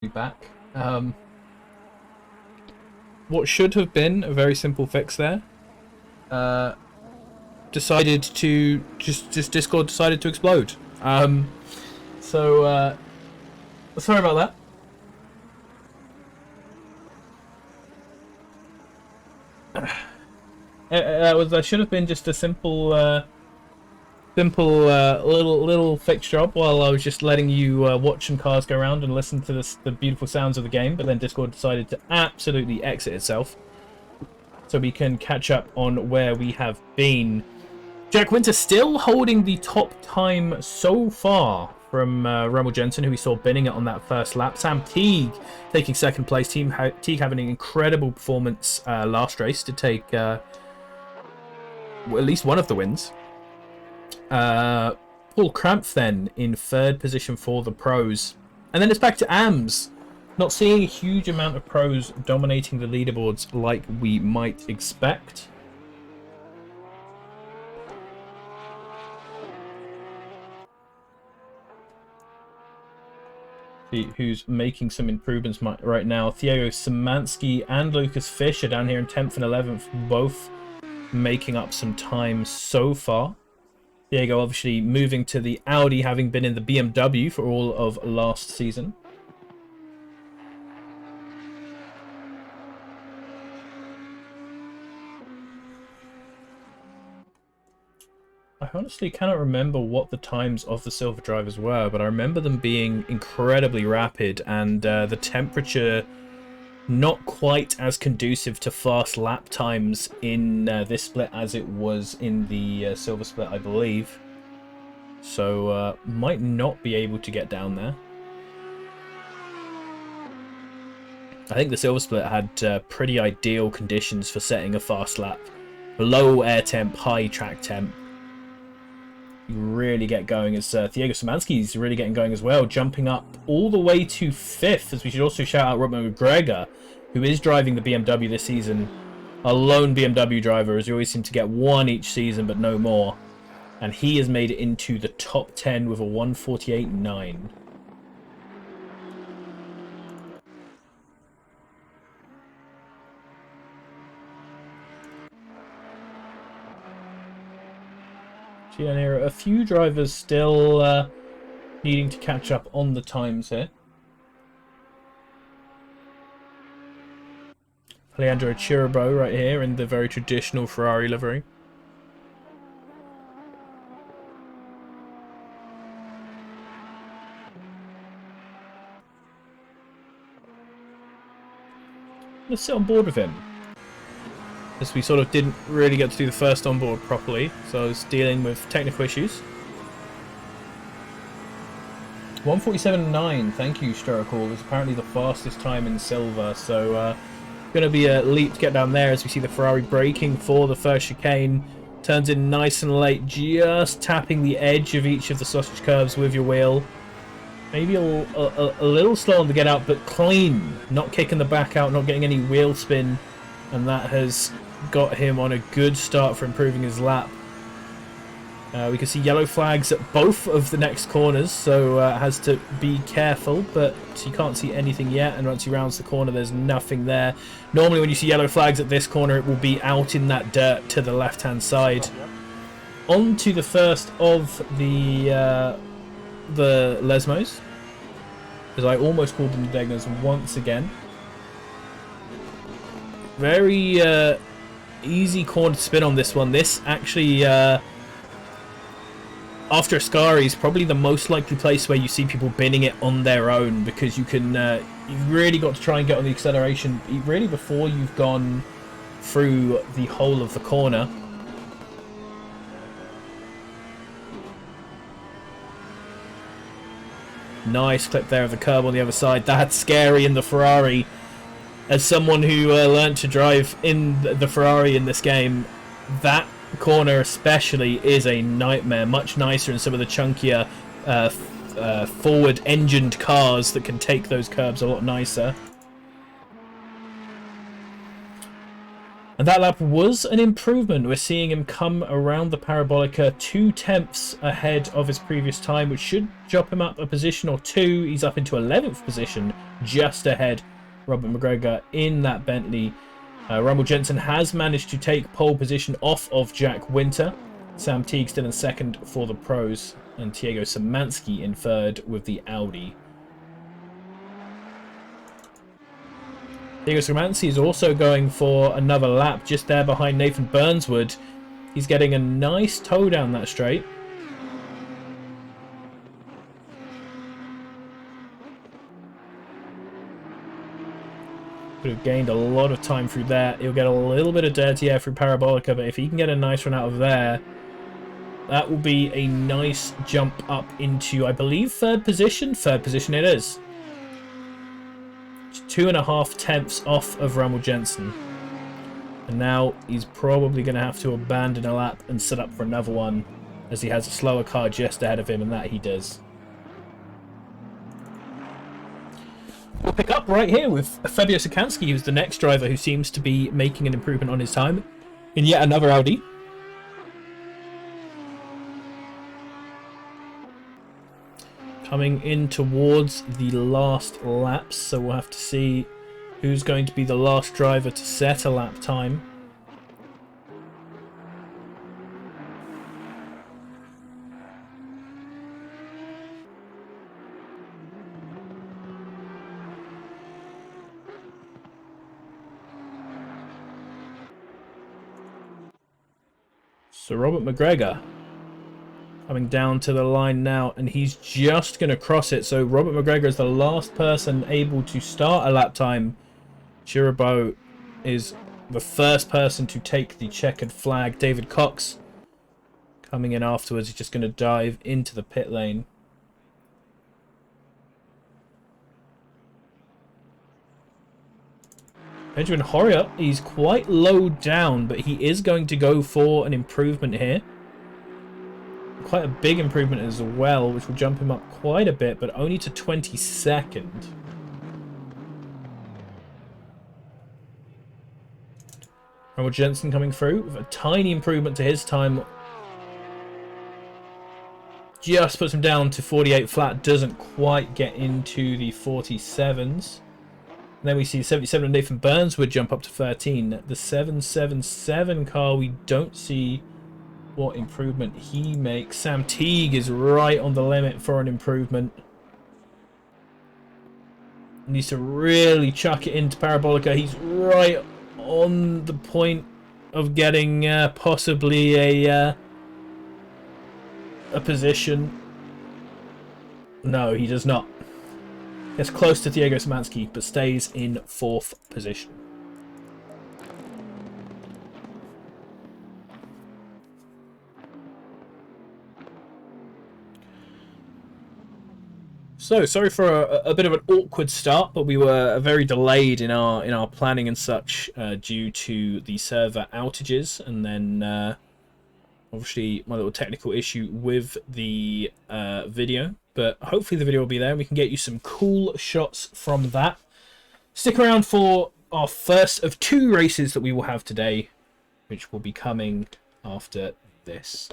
back. What should have been a very simple fix there, decided to just Discord decided to explode. So sorry about that. That should have been just a simple little fix job while I was just letting you watch some cars go around and listen to the beautiful sounds of the game. But then Discord decided to absolutely exit itself, so we can catch up on where we have been. Jack Winter still holding the top time so far from Rommel Jensen, who we saw binning it on that first lap. Sam Teague taking second place. Teague having an incredible performance last race to take at least one of the wins. Paul Krampf then in third position for the pros. And then it's back to AMS. Not seeing a huge amount of pros dominating the leaderboards like we might expect. See who's making some improvements right now. Thiago Szymanski and Lucas Fish are down here in 10th and 11th, both making up some time so far. Diego obviously moving to the Audi, having been in the BMW for all of last season. I honestly cannot remember what the times of the silver drivers were, but I remember them being incredibly rapid and the temperature not quite as conducive to fast lap times in this split as it was in the silver split, I believe. So might not be able to get down there. I think the silver split had pretty ideal conditions for setting a fast lap. Low air temp, high track temp. You really get going as Thiago Szymanski's really getting going as well, jumping up all the way to 5th, as we should also shout out Robert McGregor, who is driving the BMW this season. A lone BMW driver, as you always seem to get one each season, but no more. And he has made it into the top 10 with a 148.9. And here are a few drivers still needing to catch up on the times here. Leandro Chiribo right here in the very traditional Ferrari livery. Let's sit on board with him, as we sort of didn't really get to do the first onboard properly, so I was dealing with technical issues. 147.9, thank you, Sturacall, is apparently the fastest time in silver, so going to be a leap to get down there as we see the Ferrari braking for the first chicane. Turns in nice and late, just tapping the edge of each of the sausage curves with your wheel. Maybe a little slow on the get out, but clean, not kicking the back out, not getting any wheel spin, and that has got him on a good start for improving his lap. We can see yellow flags at both of the next corners, so has to be careful, but you can't see anything yet, and once he rounds the corner there's nothing there. Normally when you see yellow flags at this corner it will be out in that dirt to the left hand side. On to the first of the Lesmos, as I almost called them the Degnas once again. Very easy corner to spin on this one. This actually, after Ascari, is probably the most likely place where you see people binning it on their own, because you can, you've really got to try and get on the acceleration really before you've gone through the whole of the corner. Nice clip there of the curb on the other side. That's scary in the Ferrari. As someone who learned to drive in the Ferrari in this game, that corner especially is a nightmare. Much nicer in some of the chunkier forward-engined cars that can take those curbs a lot nicer. And that lap was an improvement. We're seeing him come around the Parabolica 2/10 ahead of his previous time, which should jump him up a position or two. He's up into 11th position, just ahead Robert McGregor in that Bentley. Rummel Jensen has managed to take pole position off of Jack Winter. Sam Teague still in second for the pros, and Diego Szymanski in third with the Audi. Diego Szymanski is also going for another lap just there behind Nathan Burnswood. He's getting a nice tow down that straight. Could have gained a lot of time through there. He'll get a little bit of dirty air through Parabolica, but if he can get a nice run out of there, that will be a nice jump up into, I believe, third position. Third position it is. 2.5 tenths off of Rummel Jensen. And now he's probably going to have to abandon a lap and set up for another one, as he has a slower car just ahead of him, and that he does. We'll pick up right here with Fabio Szymanski, who's the next driver who seems to be making an improvement on his time in yet another Audi. Coming in towards the last laps, so we'll have to see who's going to be the last driver to set a lap time. So Robert McGregor coming down to the line now, and he's just going to cross it. So Robert McGregor is the last person able to start a lap time. Chirabo is the first person to take the checkered flag. David Cox coming in afterwards. He's just going to dive into the pit lane. Benjamin Horia, he's quite low down, but he is going to go for an improvement here. Quite a big improvement as well, which will jump him up quite a bit, but only to 22nd. Rummel Jensen coming through with a tiny improvement to his time. Just puts him down to 48 flat, doesn't quite get into the 47s. And then we see 77 and Nathan Burns would jump up to 13. The 777 car, we don't see what improvement he makes. Sam Teague is right on the limit for an improvement. Needs to really chuck it into Parabolica. He's right on the point of getting possibly a position. No, he does not. Gets close to Diego Szymanski, but stays in 4th position. So, sorry for a bit of an awkward start, but we were very delayed in our planning and such due to the server outages, and then obviously my little technical issue with the video. But hopefully the video will be there and we can get you some cool shots from that. Stick around for our first of 2 races that we will have today, which will be coming after this.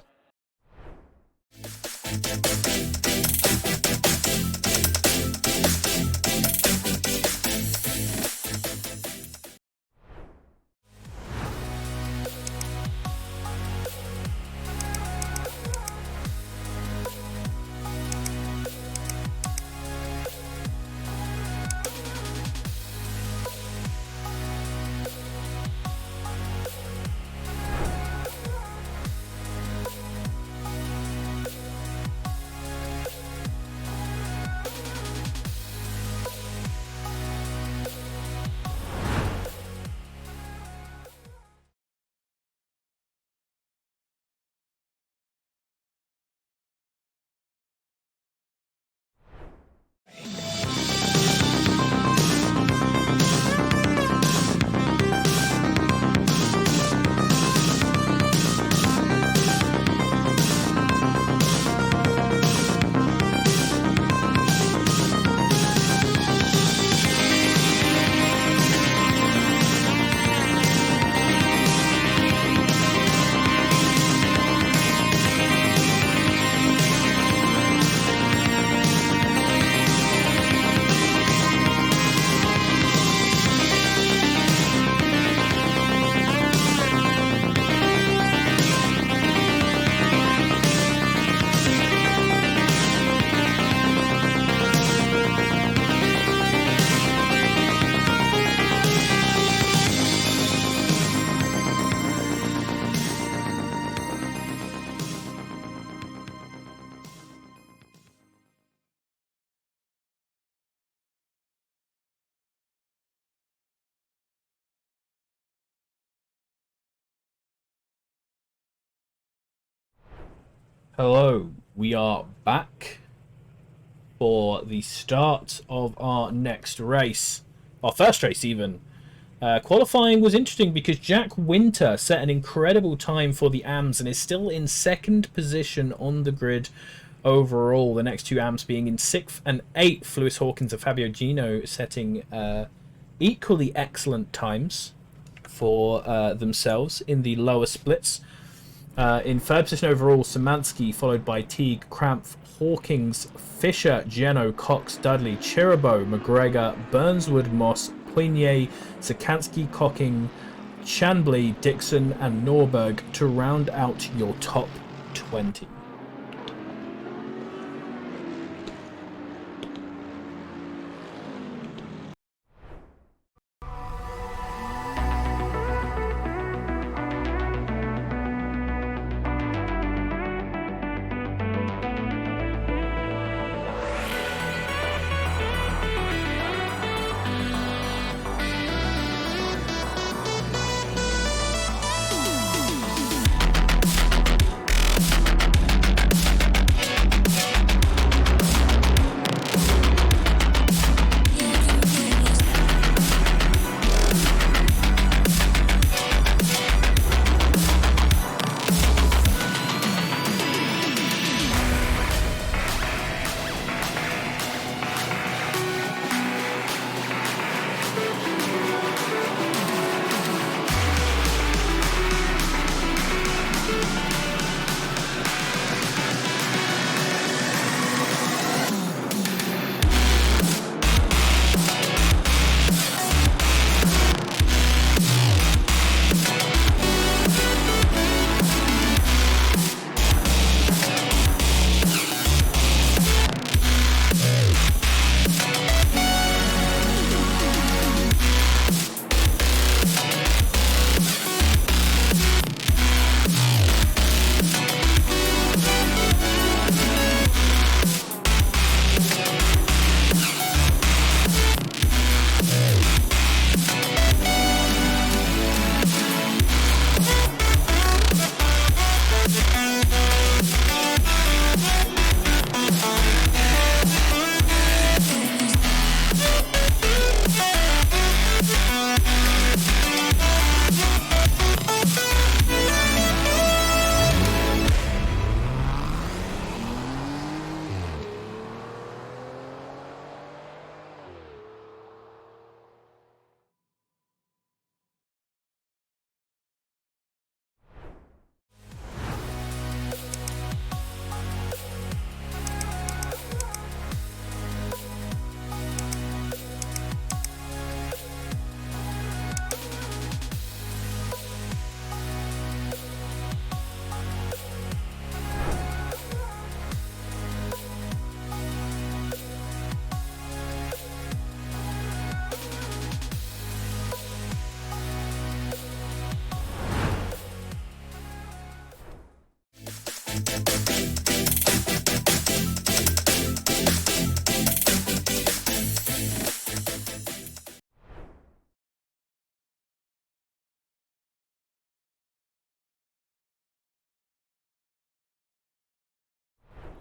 Hello, we are back for the start of our next race. Our first race, even. Qualifying was interesting because Jack Winter set an incredible time for the AMs and is still in second position on the grid overall. The next two AMs being in 6th and 8th. Lewis Hawkins and Fabio Gino setting equally excellent times for themselves in the lower splits. In third position overall, Szymanski, followed by Teague, Cramph, Hawkins, Fisher, Geno, Cox, Dudley, Chiribo, McGregor, Burnswood, Moss, Poignet, Sikansky, Cocking, Chanbley, Dixon, and Norberg to round out your top 20.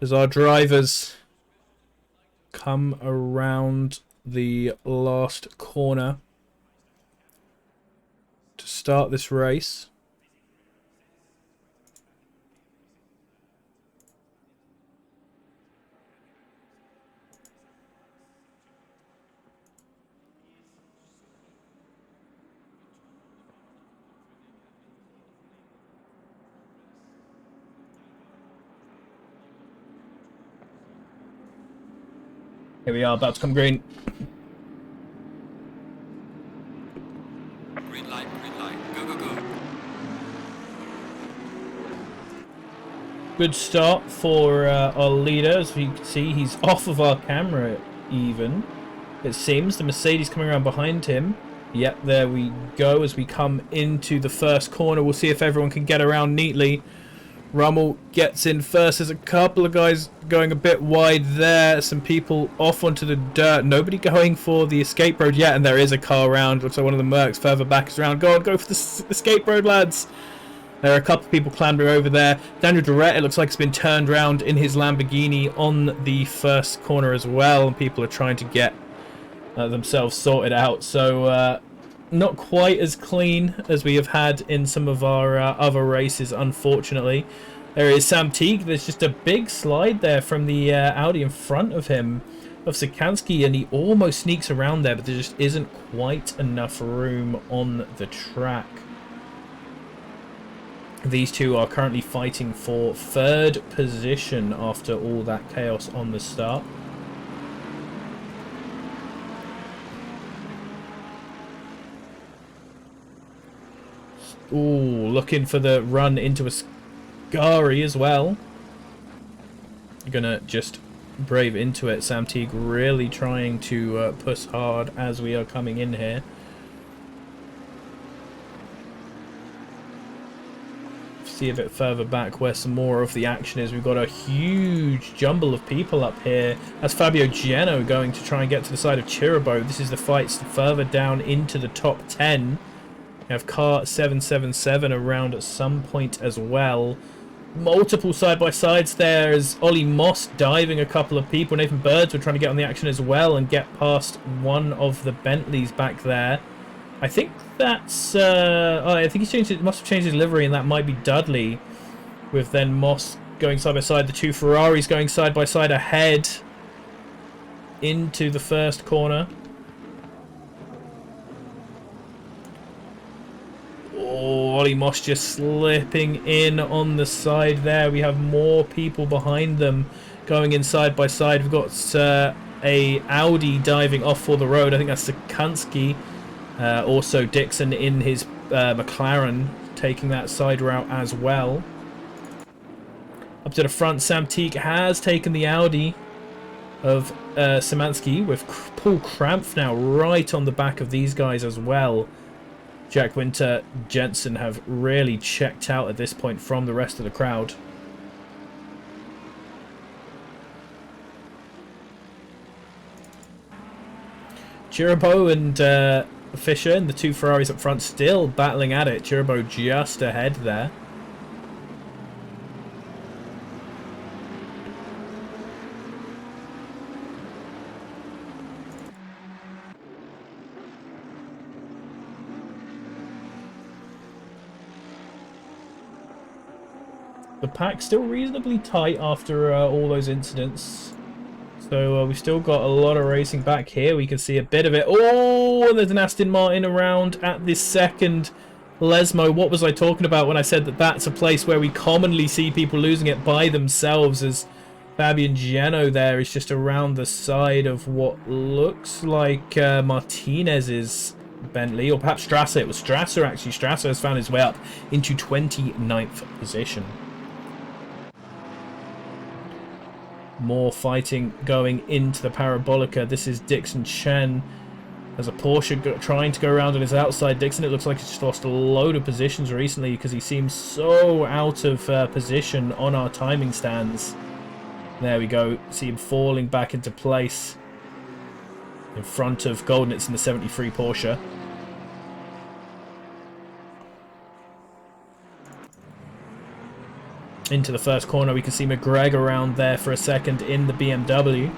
As our drivers come around the last corner to start this race. Here we are, about to come green. Green light, go, go, go. Good start for our leader. As you can see, he's off of our camera even. It seems the Mercedes coming around behind him. Yep, there we go as we come into the first corner. We'll see if everyone can get around neatly. Rummel gets in first. There's a couple of guys going a bit wide there. Some people off onto the dirt. Nobody going for the escape road yet. And there is a car around. Looks like one of the Mercs further back is around. Go on, go for the escape road, lads. There are a couple of people clambering over there. Daniel Durrett, it looks like, has been turned around in his Lamborghini on the first corner as well, and people are trying to get themselves sorted out. So not quite as clean as we have had in some of our other races, unfortunately. There is Sam Teague. There's just a big slide there from the Audi in front of him, of Sikansky, and he almost sneaks around there, but there just isn't quite enough room on the track. These two are currently fighting for third position after all that chaos on the start. Ooh, looking for the run into a Scary as well. Gonna just brave into it. Sam Teague really trying to push hard as we are coming in here. See a bit further back where some more of the action is. We've got a huge jumble of people up here. That's Fabio Geno going to try and get to the side of Chiribo. This is the fights further down into the top 10. We have car 777 around at some point as well. Multiple side-by-sides there as Ollie Moss diving a couple of people. Nathan Birds were trying to get on the action as well and get past one of the Bentleys back there. I think that's... I think he's changed it. Must have changed his livery, and that might be Dudley. With then Moss going side-by-side. The two Ferraris going side-by-side ahead into the first corner. Oh, Ollie Moss just slipping in on the side there. We have more people behind them going in side by side. We've got a Audi diving off for the road. I think that's Sikansky. Also Dixon in his McLaren taking that side route as well. Up to the front, Sam Teague has taken the Audi of Szymanski with Paul Krampf now right on the back of these guys as well. Jack Winter, Jensen have really checked out at this point from the rest of the crowd. Chiribo and Fisher and the two Ferraris up front still battling at it. Chiribo just ahead there. The pack's still reasonably tight after all those incidents. So we've still got a lot of racing back here. We can see a bit of it. Oh, and there's an Aston Martin around at this second. Lesmo, what was I talking about when I said that that's a place where we commonly see people losing it by themselves, as Fabian Geno there is just around the side of what looks like Martinez's Bentley, or perhaps Strasser. It was Strasser, actually. Strasser has found his way up into 29th position. More fighting going into the Parabolica. This is Dixon Chen. There's a Porsche trying to go around on his outside. Dixon, it looks like he's just lost a load of positions recently because he seems so out of position on our timing stands. There we go. See him falling back into place in front of Goldnitz in the 73 Porsche. Into the first corner, we can see McGregor around there for a second in the BMW.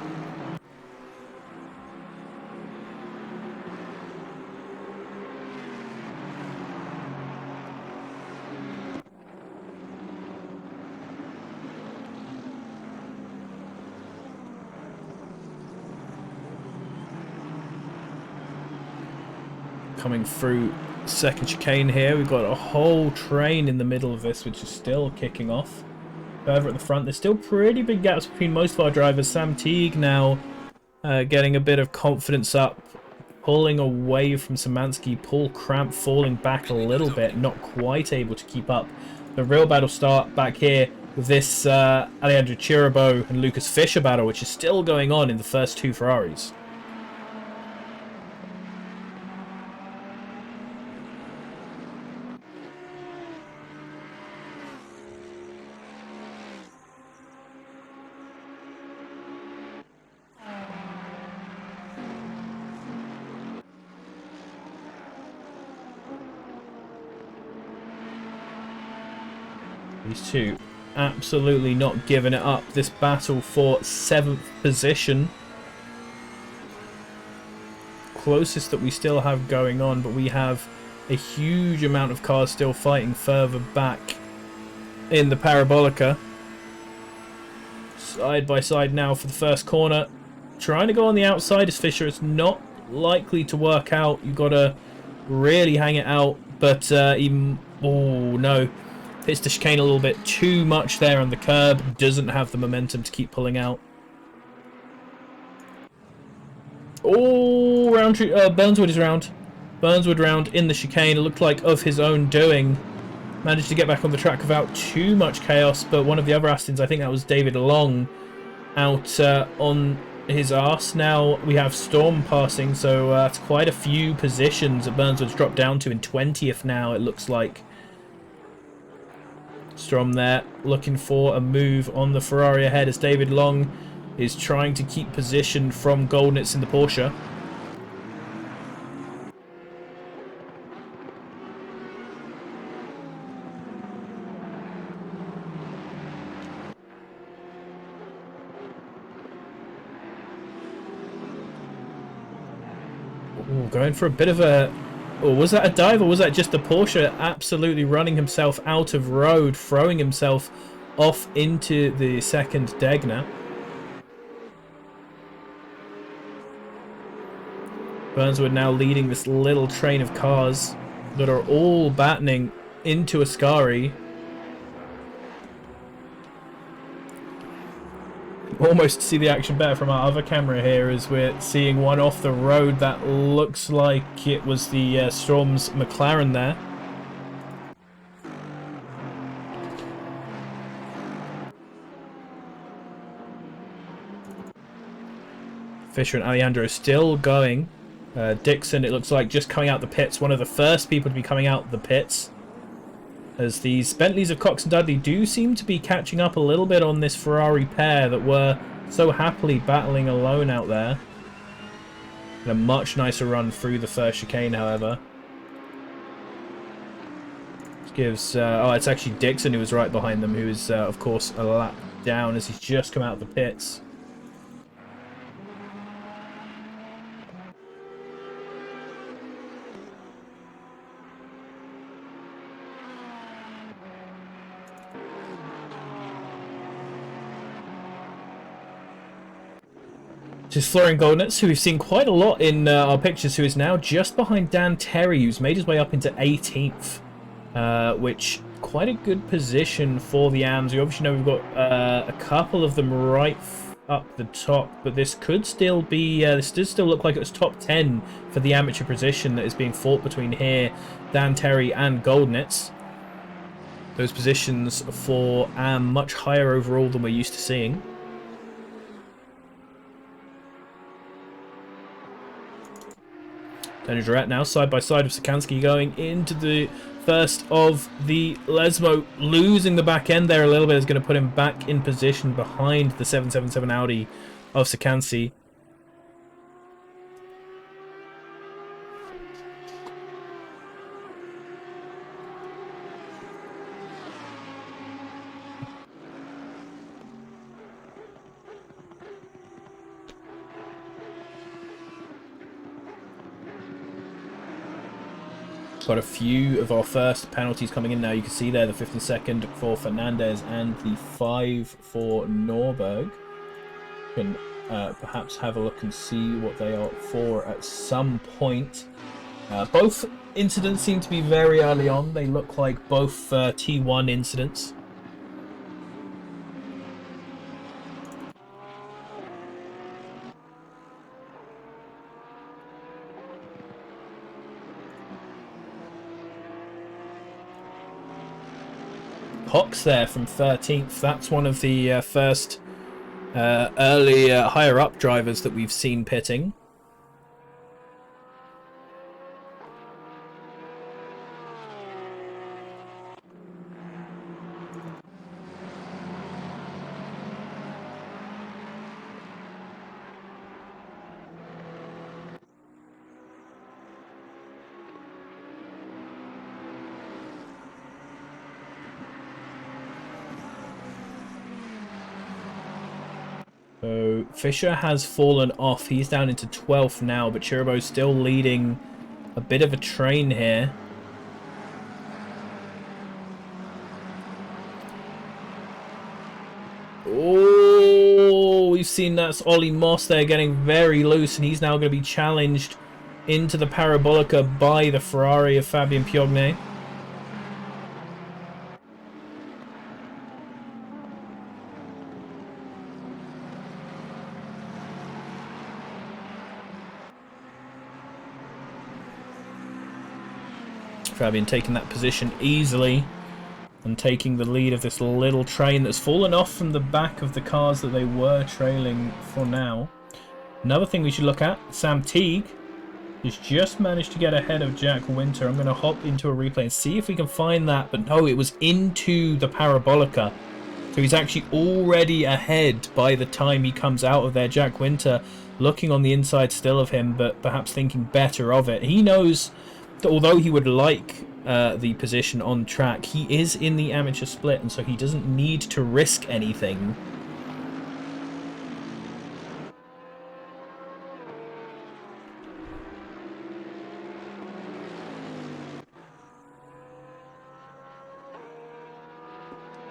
Coming through second chicane here, we've got a whole train in the middle of this which is still kicking off. Over at the front, there's still pretty big gaps between most of our drivers. Sam Teague now getting a bit of confidence up, pulling away from Szymanski. Paul Krampf falling back a little bit, not quite able to keep up. The real battle start back here with this Alejandro Chiribo and Lucas Fischer battle, which is still going on in the first two Ferraris. These two absolutely not giving it up. This battle for 7th position. Closest that we still have going on, but we have a huge amount of cars still fighting further back in the Parabolica. Side by side now for the first corner. Trying to go on the outside is Fisher. It's not likely to work out. You've got to really hang it out. But even... Oh, no. Hits the chicane a little bit too much there on the curb. Doesn't have the momentum to keep pulling out. Oh, Burnswood is round. Burnswood round in the chicane. It looked like of his own doing. Managed to get back on the track without too much chaos, but one of the other Astons, I think that was David Long, out on his arse. Now we have Storm passing, so that's quite a few positions that Burnswood's dropped down to in 20th now, it looks like. Storm there, looking for a move on the Ferrari ahead as David Long is trying to keep position from Goldnitz in the Porsche. Ooh, going for a bit of a... Or was that a dive, or was that just the Porsche absolutely running himself out of road, throwing himself off into the second Degner? Burnswood now leading this little train of cars that are all battening into Ascari. Almost see the action better from our other camera here as we're seeing one off the road that looks like it was the Storm's McLaren there. Fisher and Alejandro still going. Dixon, it looks like, just coming out the pits. One of the first people to be coming out the pits. As these Bentleys of Cox and Dudley do seem to be catching up a little bit on this Ferrari pair that were so happily battling alone out there. And a much nicer run through the first chicane, however. This gives... oh, it's actually Dixon who was right behind them, who is, of course, a lap down as he's just come out of the pits. This is Florian Goldnitz, who we've seen quite a lot in our pictures, who is now just behind Dan Terry, who's made his way up into 18th, which quite a good position for the AMs. We obviously know we've got a couple of them right up the top, but this could still be, this does still look like it was top 10 for the amateur position that is being fought between here, Dan Terry and Goldnitz. Those positions for AM much higher overall than we're used to seeing. Daniel Jarrett now side by side with Sikansky going into the first of the Lesmo, losing the back end there a little bit is going to put him back in position behind the 777 Audi of Sikansky. Got a few of our first penalties coming in now. You can see there the 52nd for Fernandez and the 5 for Norberg. You can perhaps have a look and see what they are for at some point. Both incidents seem to be very early on. They look like both T1 incidents. Cox there from 13th. That's one of the first early higher up drivers that we've seen pitting. So Fisher has fallen off. He's down into 12th now, but Chiribo's still leading a bit of a train here. Oh, we've seen that's Ollie Moss there getting very loose, and he's now going to be challenged into the Parabolica by the Ferrari of Fabien Piognet. Fabien taking that position easily and taking the lead of this little train that's fallen off from the back of the cars that they were trailing for now. Another thing we should look at, Sam Teague has just managed to get ahead of Jack Winter. I'm going to hop into a replay and see if we can find that, but no, it was into the Parabolica. So he's actually already ahead by the time he comes out of there. Jack Winter looking on the inside still of him, but perhaps thinking better of it. He knows that although he would like the position on track, he is in the amateur split, and so he doesn't need to risk anything.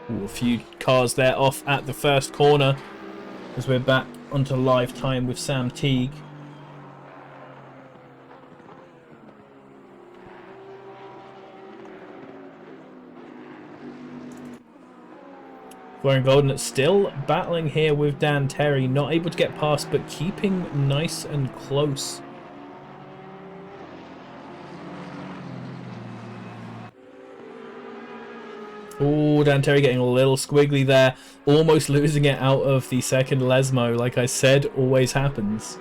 Ooh, a few cars there off at the first corner as we're back onto live time with Sam Teague. Florian Golden still battling here with Dan Terry, not able to get past, but keeping nice and close. Oh, Dan Terry getting a little squiggly there, almost losing it out of the second Lesmo. Like I said, always happens.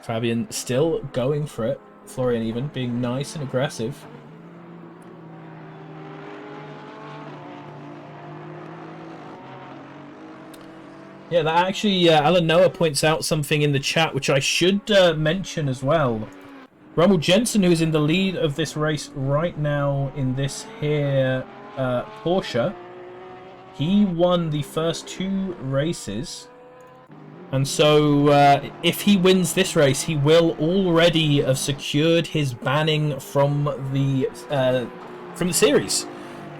Fabien still going for it. Florian even being nice and aggressive. Yeah, that actually, Alan Noah points out something in the chat, which I should mention as well. Rommel Jensen, who is in the lead of this race right now in this here Porsche, he won the first 2 races. And so if he wins this race, he will already have secured his banning from the series.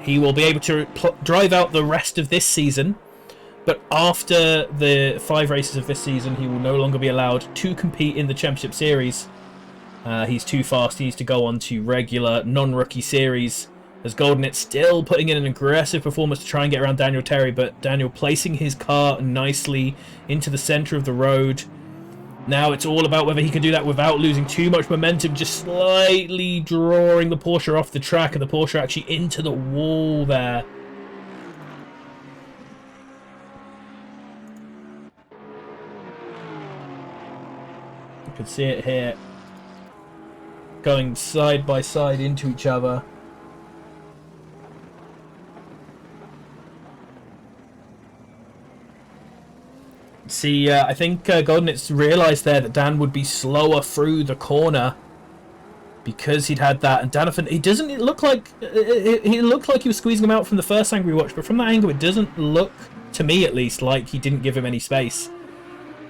He will be able to drive out the rest of this season. But after the 5 races of this season, he will no longer be allowed to compete in the Championship Series. He's too fast. He needs to go on to regular non-rookie series. As Goldenit still putting in an aggressive performance to try and get around Daniel Terry, but Daniel placing his car nicely into the center of the road. Now it's all about whether he can do that without losing too much momentum, just slightly drawing the Porsche off the track, and the Porsche actually into the wall there. You can see it here, going side by side into each other. See, I think Goldenitz realised there that Dan would be slower through the corner because he'd had that, and Danifin, he doesn't look like he looked like he was squeezing him out from the first angle we watched, but from that angle it doesn't look, to me at least, like he didn't give him any space.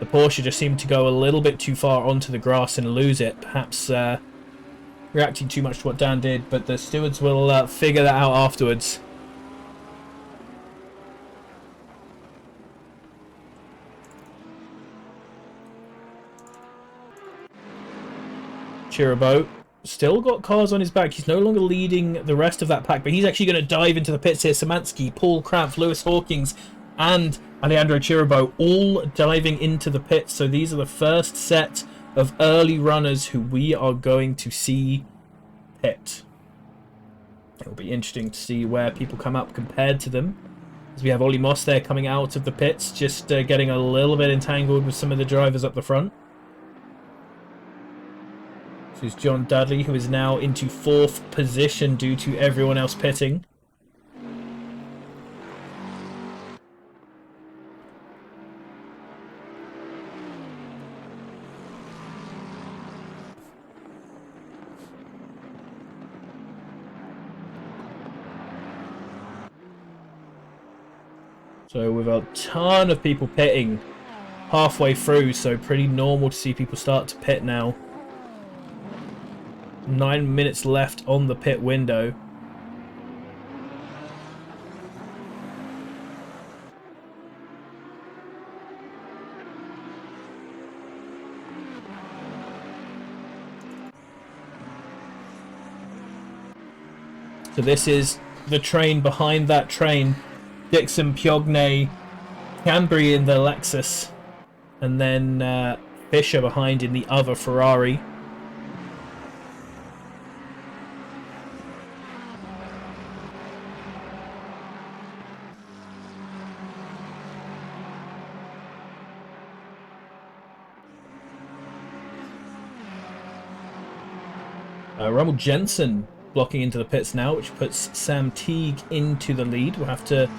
The Porsche just seemed to go a little bit too far onto the grass and lose it, perhaps reacting too much to what Dan did, but the stewards will figure that out afterwards. Chiribo still got cars on his back. He's no longer leading the rest of that pack, but he's actually going to dive into the pits here. Szymanski, Paul Kraft, Lewis Hawkins, and Alejandro Chiribo all diving into the pits. So these are the first set of early runners who we are going to see pit. It'll be interesting to see where people come up compared to them. As we have Ollie Moss there coming out of the pits, just getting a little bit entangled with some of the drivers up the front. This is John Dudley, who is now into 4th position due to everyone else pitting. So with a ton of people pitting halfway through, so pretty normal to see people start to pit now. 9 minutes left on the pit window. So this is the train behind that train. Dixon, Piogne, Cambry in the Lexus, and then Fisher behind in the other Ferrari. Rummel Jensen blocking into the pits now, which puts Sam Teague into the lead. We'll have to,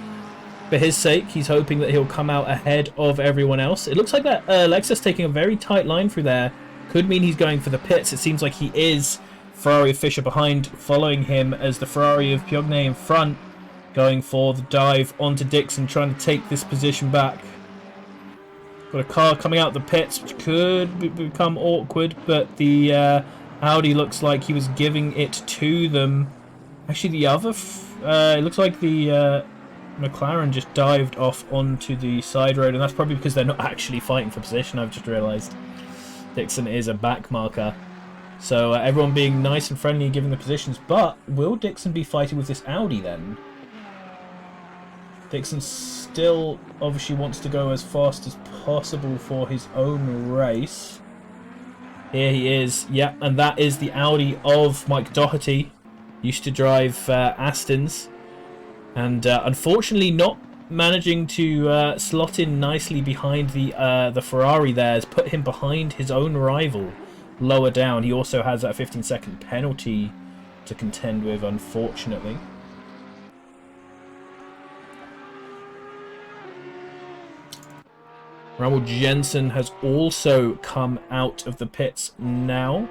for his sake, he's hoping that he'll come out ahead of everyone else. It looks like that Lexus taking a very tight line through there. Could mean he's going for the pits. It seems like he is. Ferrari of Fisher behind, following him as the Ferrari of Piogne in front, going for the dive onto Dixon, trying to take this position back. Got a car coming out the pits, which could become awkward, but the Audi looks like he was giving it to them. Actually, the other... it looks like the McLaren just dived off onto the side road, and that's probably because they're not actually fighting for position, I've just realised. Dixon is a back marker. So everyone being nice and friendly and giving the positions. But will Dixon be fighting with this Audi then? Dixon still obviously wants to go as fast as possible for his own race. Here he is, yeah, and that is the Audi of Mike Doherty. Used to drive Astons, and unfortunately not managing to slot in nicely behind the Ferrari there has put him behind his own rival lower down. He also has that 15-second penalty to contend with, unfortunately. Rummel Jensen has also come out of the pits now.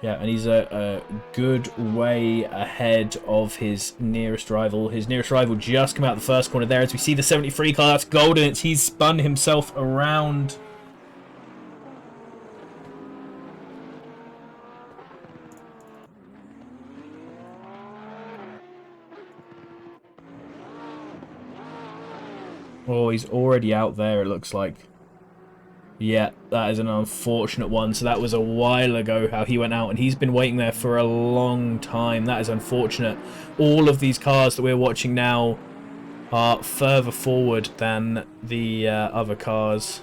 Yeah, and he's a good way ahead of his nearest rival. His nearest rival just come out the first corner there. As we see the 73 car, that's golden. He's spun himself around. Oh, he's already out there, it looks like. Yeah, that is an unfortunate one. So that was a while ago how he went out, and he's been waiting there for a long time. That is unfortunate. All of these cars that we're watching now are further forward than the other cars.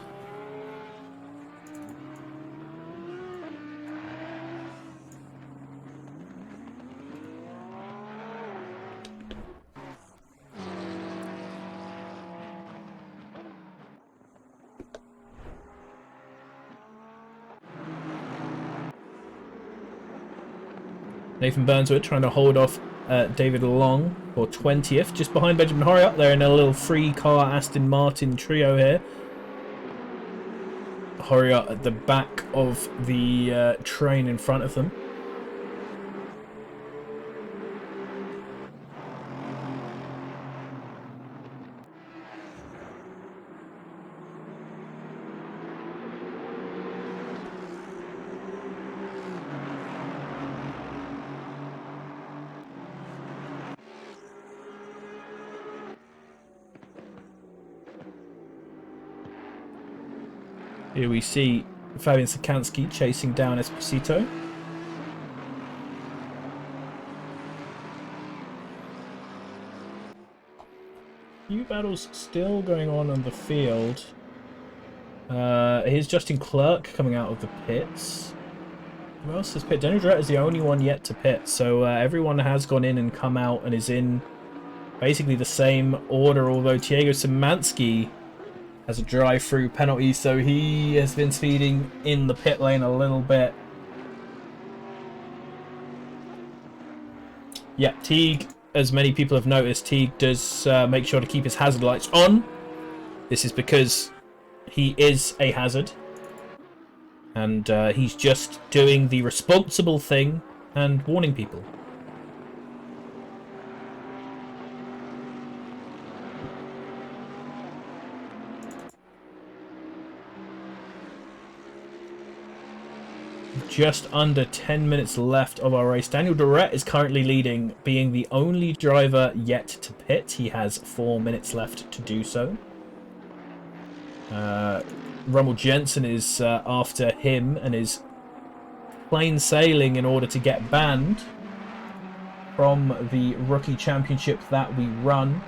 Nathan Burnswood trying to hold off David Long for 20th, just behind Benjamin Horriot. They're in a little three-car Aston Martin trio here. Horriot at the back of the train in front of them. Here we see Fabian Sikansky chasing down Esposito. Few battles still going on the field. Here's Justin Clerk coming out of the pits. Who else has pit? Daniel Drett is the only one yet to pit, so everyone has gone in and come out and is in basically the same order, although Diego Szymanski has a drive-through penalty, so he has been speeding in the pit lane a little bit. Yeah, Teague, as many people have noticed, Teague does make sure to keep his hazard lights on. This is because he is a hazard. And he's just doing the responsible thing and warning people. just under 10 minutes left of our race. Daniel Dorette is currently leading, being the only driver yet to pit. He has 4 minutes left to do so. Rummel Jensen is after him and is plain sailing in order to get banned from the rookie championship that we run.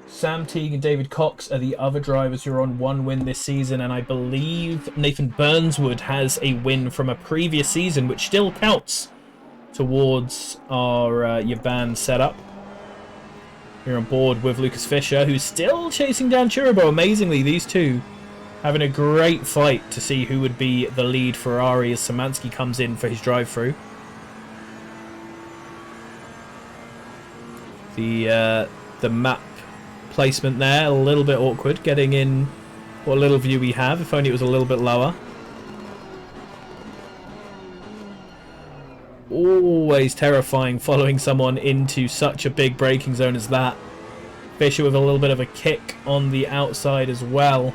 Sam Teague and David Cox are the other drivers who are on 1 win this season, and I believe Nathan Burnswood has a win from a previous season, which still counts towards our your band setup. We're on board with Lucas Fisher, who's still chasing down Chiribo. Amazingly, these two having a great fight to see who would be the lead Ferrari as Szymanski comes in for his drive-through. The map placement there, a little bit awkward, getting in what little view we have. If only it was a little bit lower. Always terrifying following someone into such a big braking zone as that. Fisher with a little bit of a kick on the outside as well.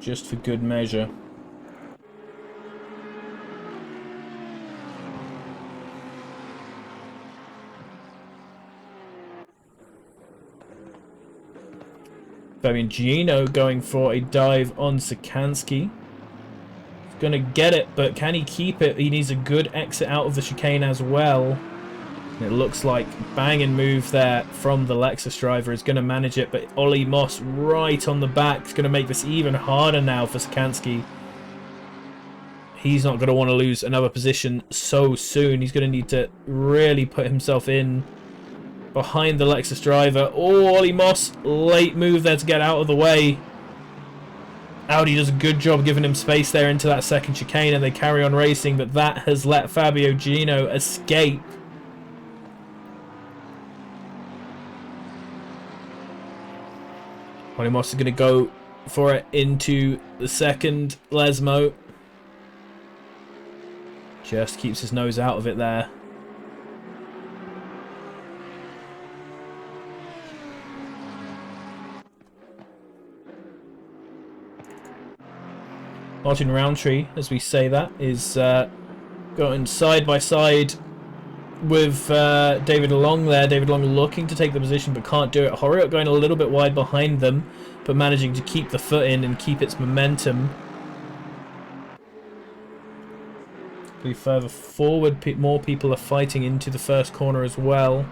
Just for good measure. Fabian Gino going for a dive on Szymanski. He's going to get it, but can he keep it? He needs a good exit out of the chicane as well. And it looks like banging move there from the Lexus driver is going to manage it, but Ollie Moss right on the back is going to make this even harder now for Szymanski. He's not going to want to lose another position so soon. He's going to need to really put himself in behind the Lexus driver. Oh, Ollie Moss, late move there to get out of the way. Audi does a good job giving him space there into that second chicane, and they carry on racing, but that has let Fabio Gino escape. Ollie Moss is going to go for it into the second. Lesmo just keeps his nose out of it there. Martin Roundtree, as we say that, is going side by side with David Long there. David Long looking to take the position but can't do it. Horiot going a little bit wide behind them, but managing to keep the foot in and keep its momentum. Further forward, more people are fighting into the first corner as well.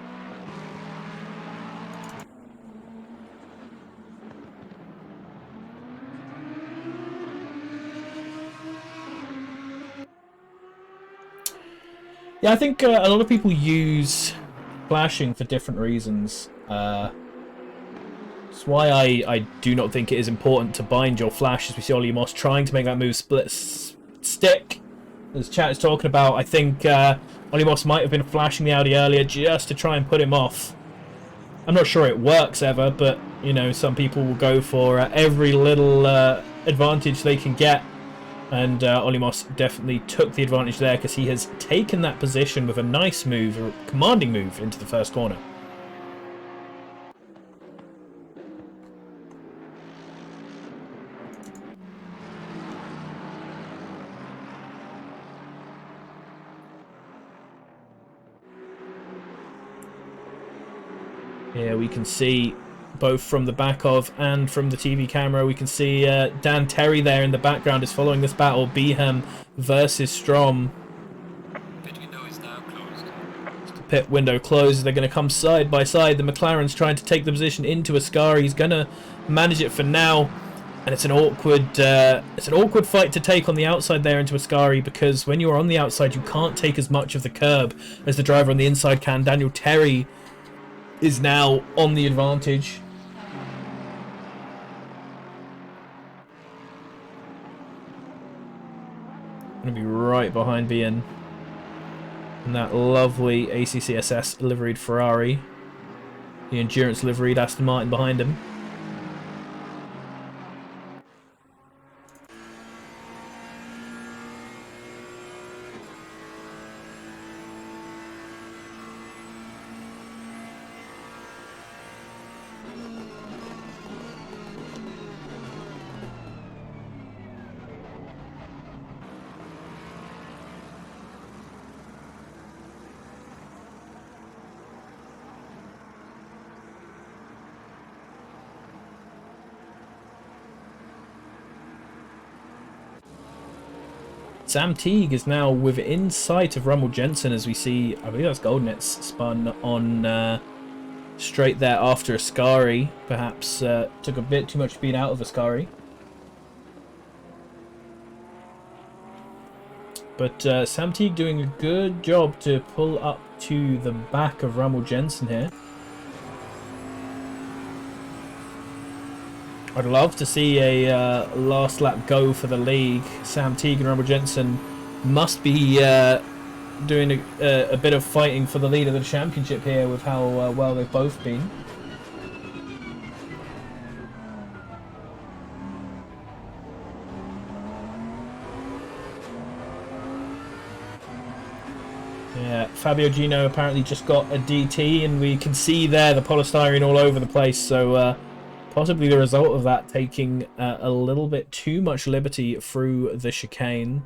Yeah, I think a lot of people use flashing for different reasons. That's why I do not think it is important to bind your flash, as we see Ollie Moss trying to make that move split stick. As chat is talking about, I think Ollie Moss might have been flashing the Audi earlier just to try and put him off. I'm not sure it works ever, but, you know, some people will go for every little advantage they can get. And Ollie Moss definitely took the advantage there because he has taken that position with a nice move, a commanding move into the first corner. Here we can see, both from the back of and from the TV camera, we can see Dan Terry there in the background is following this battle. Behem versus Strom. Pit window is now closed. The pit window closes. They're going to come side by side. The McLaren's trying to take the position into Ascari. He's going to manage it for now. And it's an awkward fight to take on the outside there into Ascari, because when you're on the outside, you can't take as much of the curb as the driver on the inside can. Daniel Terry is now on the advantage. Going to be right behind Bien. And that lovely ACCSS liveried Ferrari. The endurance liveried Aston Martin behind him. Sam Teague is now within sight of Rummel Jensen as we see, I believe that's Goldenet's spun on straight there after Ascari. Perhaps took a bit too much speed out of Ascari. But Sam Teague doing a good job to pull up to the back of Rummel Jensen here. I'd love to see a last lap go for the league. Sam Teague and Rummel Jensen must be doing a bit of fighting for the lead of the championship here with how well they've both been. Yeah, Fabio Gino apparently just got a DT, and we can see there the polystyrene all over the place, so possibly the result of that taking a little bit too much liberty through the chicane.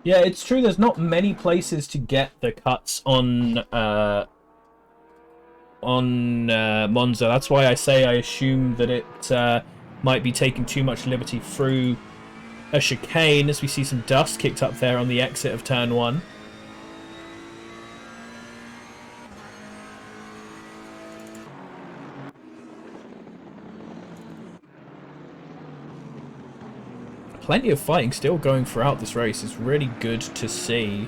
Yeah, it's true. There's not many places to get the cuts on Monza. That's why I say I assume that it might be taking too much liberty through a chicane, as we see some dust kicked up there on the exit of turn 1. Plenty of fighting still going throughout this race. It's really good to see.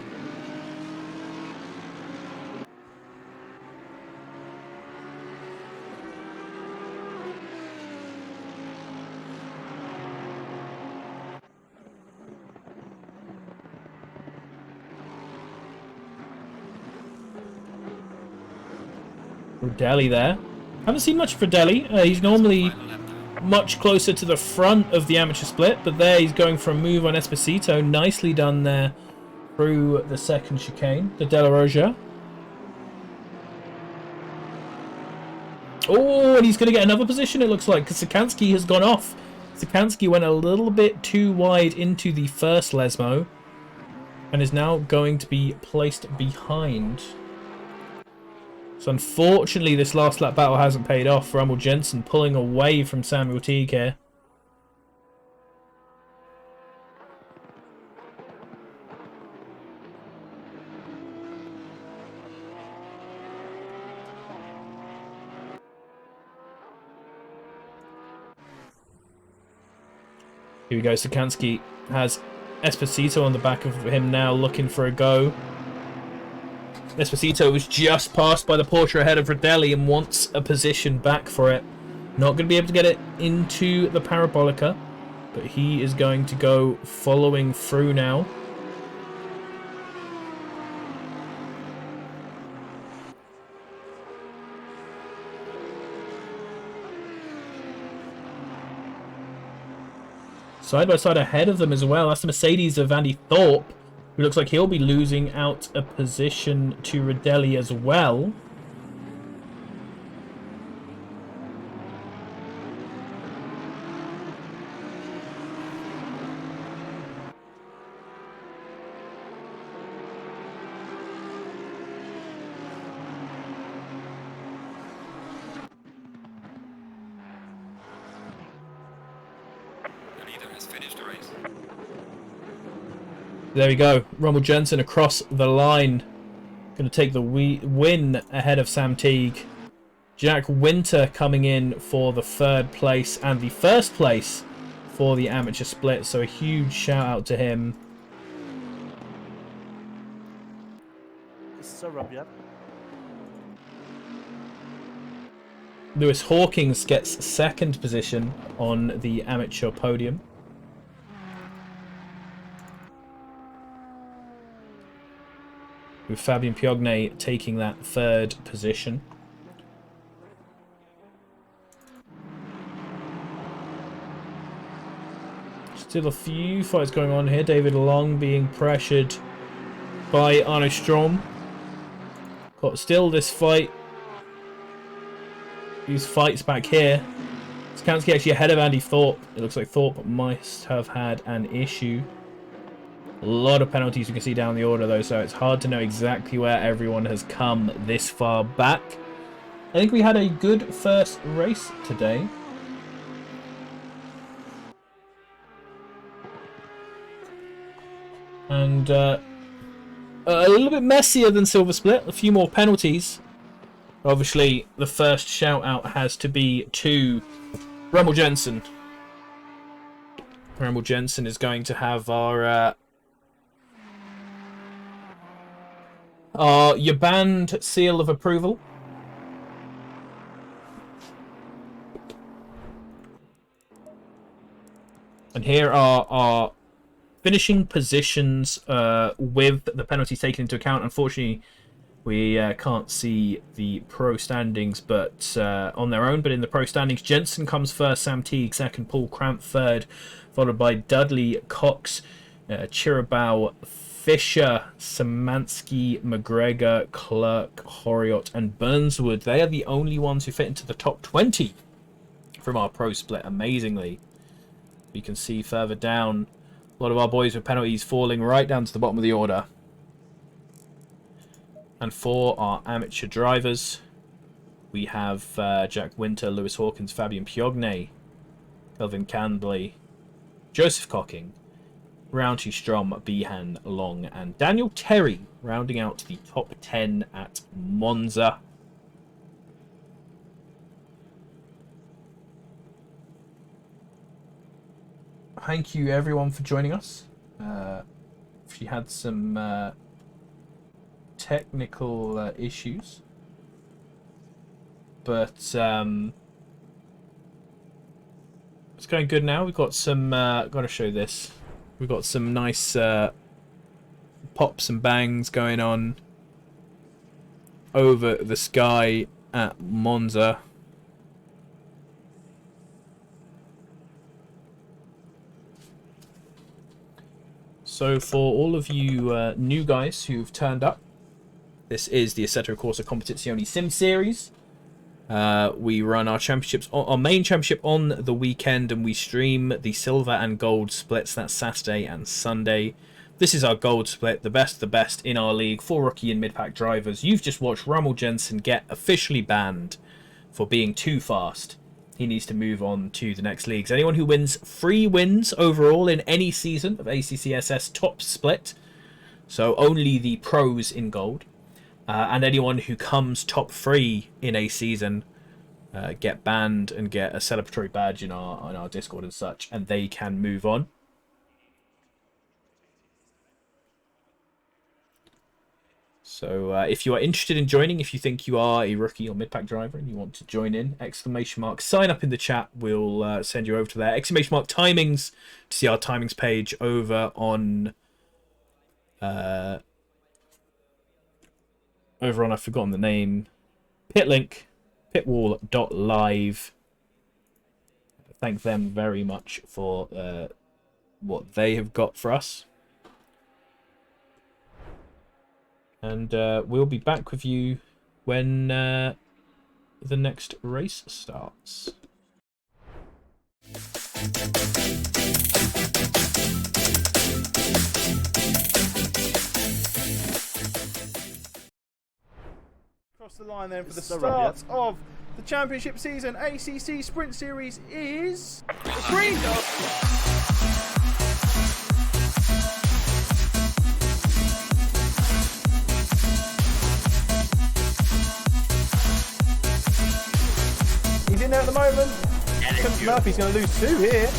Rodelli there. Haven't seen much for Rodelli. He's normally much closer to the front of the amateur split, but there he's going for a move on Esposito. Nicely done there through the second chicane, the De La Roja. Oh, and he's going to get another position, it looks like, because Sikansky has gone off. Sikansky went a little bit too wide into the first Lesmo and is now going to be placed behind. So unfortunately, this last lap battle hasn't paid off for Rummel Jensen, pulling away from Samuel Teague here. Here we go, Sikansky has Esposito on the back of him now, looking for a go. Esposito was just passed by the Porsche ahead of Rodelli and wants a position back for it. Not going to be able to get it into the Parabolica, but he is going to go following through now. Side by side ahead of them as well. That's the Mercedes of Andy Thorpe, who looks like he'll be losing out a position to Rodelli as well. The leader has finished the race. There we go. Rummel Jensen across the line. Going to take the win ahead of Sam Teague. Jack Winter coming in for the third place and the first place for the amateur split. So a huge shout out to him. Lewis Hawkins gets second position on the amateur podium. With Fabien Piognet taking that third position. Still a few fights going on here. David Long being pressured by Arno Strom. Got still this fight. These fights back here. Skansky actually ahead of Andy Thorpe. It looks like Thorpe must have had an issue. A lot of penalties you can see down the order though, so it's hard to know exactly where everyone has come this far back. I think we had a good first race today. And a little bit messier than Silver Split. A few more penalties. Obviously, the first shout out has to be to Rummel Jensen. Rummel Jensen is going to have our your band seal of approval. And here are our finishing positions with the penalties taken into account. Unfortunately, we can't see the pro standings but on their own. But in the pro standings, Jensen comes first, Sam Teague second, Paul Cramp third, followed by Dudley, Cox, Chirabau, Fisher, Szymanski, McGregor, Clerk, Horiot, and Burnswood. They are the only ones who fit into the top 20 from our pro split, amazingly. You can see further down, a lot of our boys with penalties falling right down to the bottom of the order. And for our amateur drivers, we have Jack Winter, Lewis Hawkins, Fabian Piogne, Kelvin Candley, Joseph Cocking, Rounty, Strom, Behan, Long, and Daniel Terry rounding out the top 10 at Monza. Thank you everyone for joining us. If you had some technical issues, but it's going good now. We've got some got to show this. We've got some nice pops and bangs going on over the sky at Monza. So for all of you new guys who've turned up, this is the Assetto Corsa Competizione Sim Series. We run our championships, our main championship on the weekend, and we stream the silver and gold splits. That's Saturday and Sunday. This is our gold split, the best of the best in our league for rookie and mid-pack drivers. You've just watched Rummel Jensen get officially banned for being too fast. He needs to move on to the next leagues. Anyone who wins 3 wins overall in any season of ACCSS top split, so only the pros in gold, and anyone who comes top 3 in a season get banned and get a celebratory badge in our Discord and such, and they can move on. So if you are interested in joining, if you think you are a rookie or mid-pack driver and you want to join in, ! Sign up in the chat. We'll send you over to there. ! Timings to see our timings page over on I've forgotten the name. Pitlink, pitwall.live. Thank them very much for what they have got for us. And we'll be back with you when the next race starts. Across the line then for the start of the championship season. ACC Sprint Series is green. He's in there at the moment. Murphy's going to lose 2 here.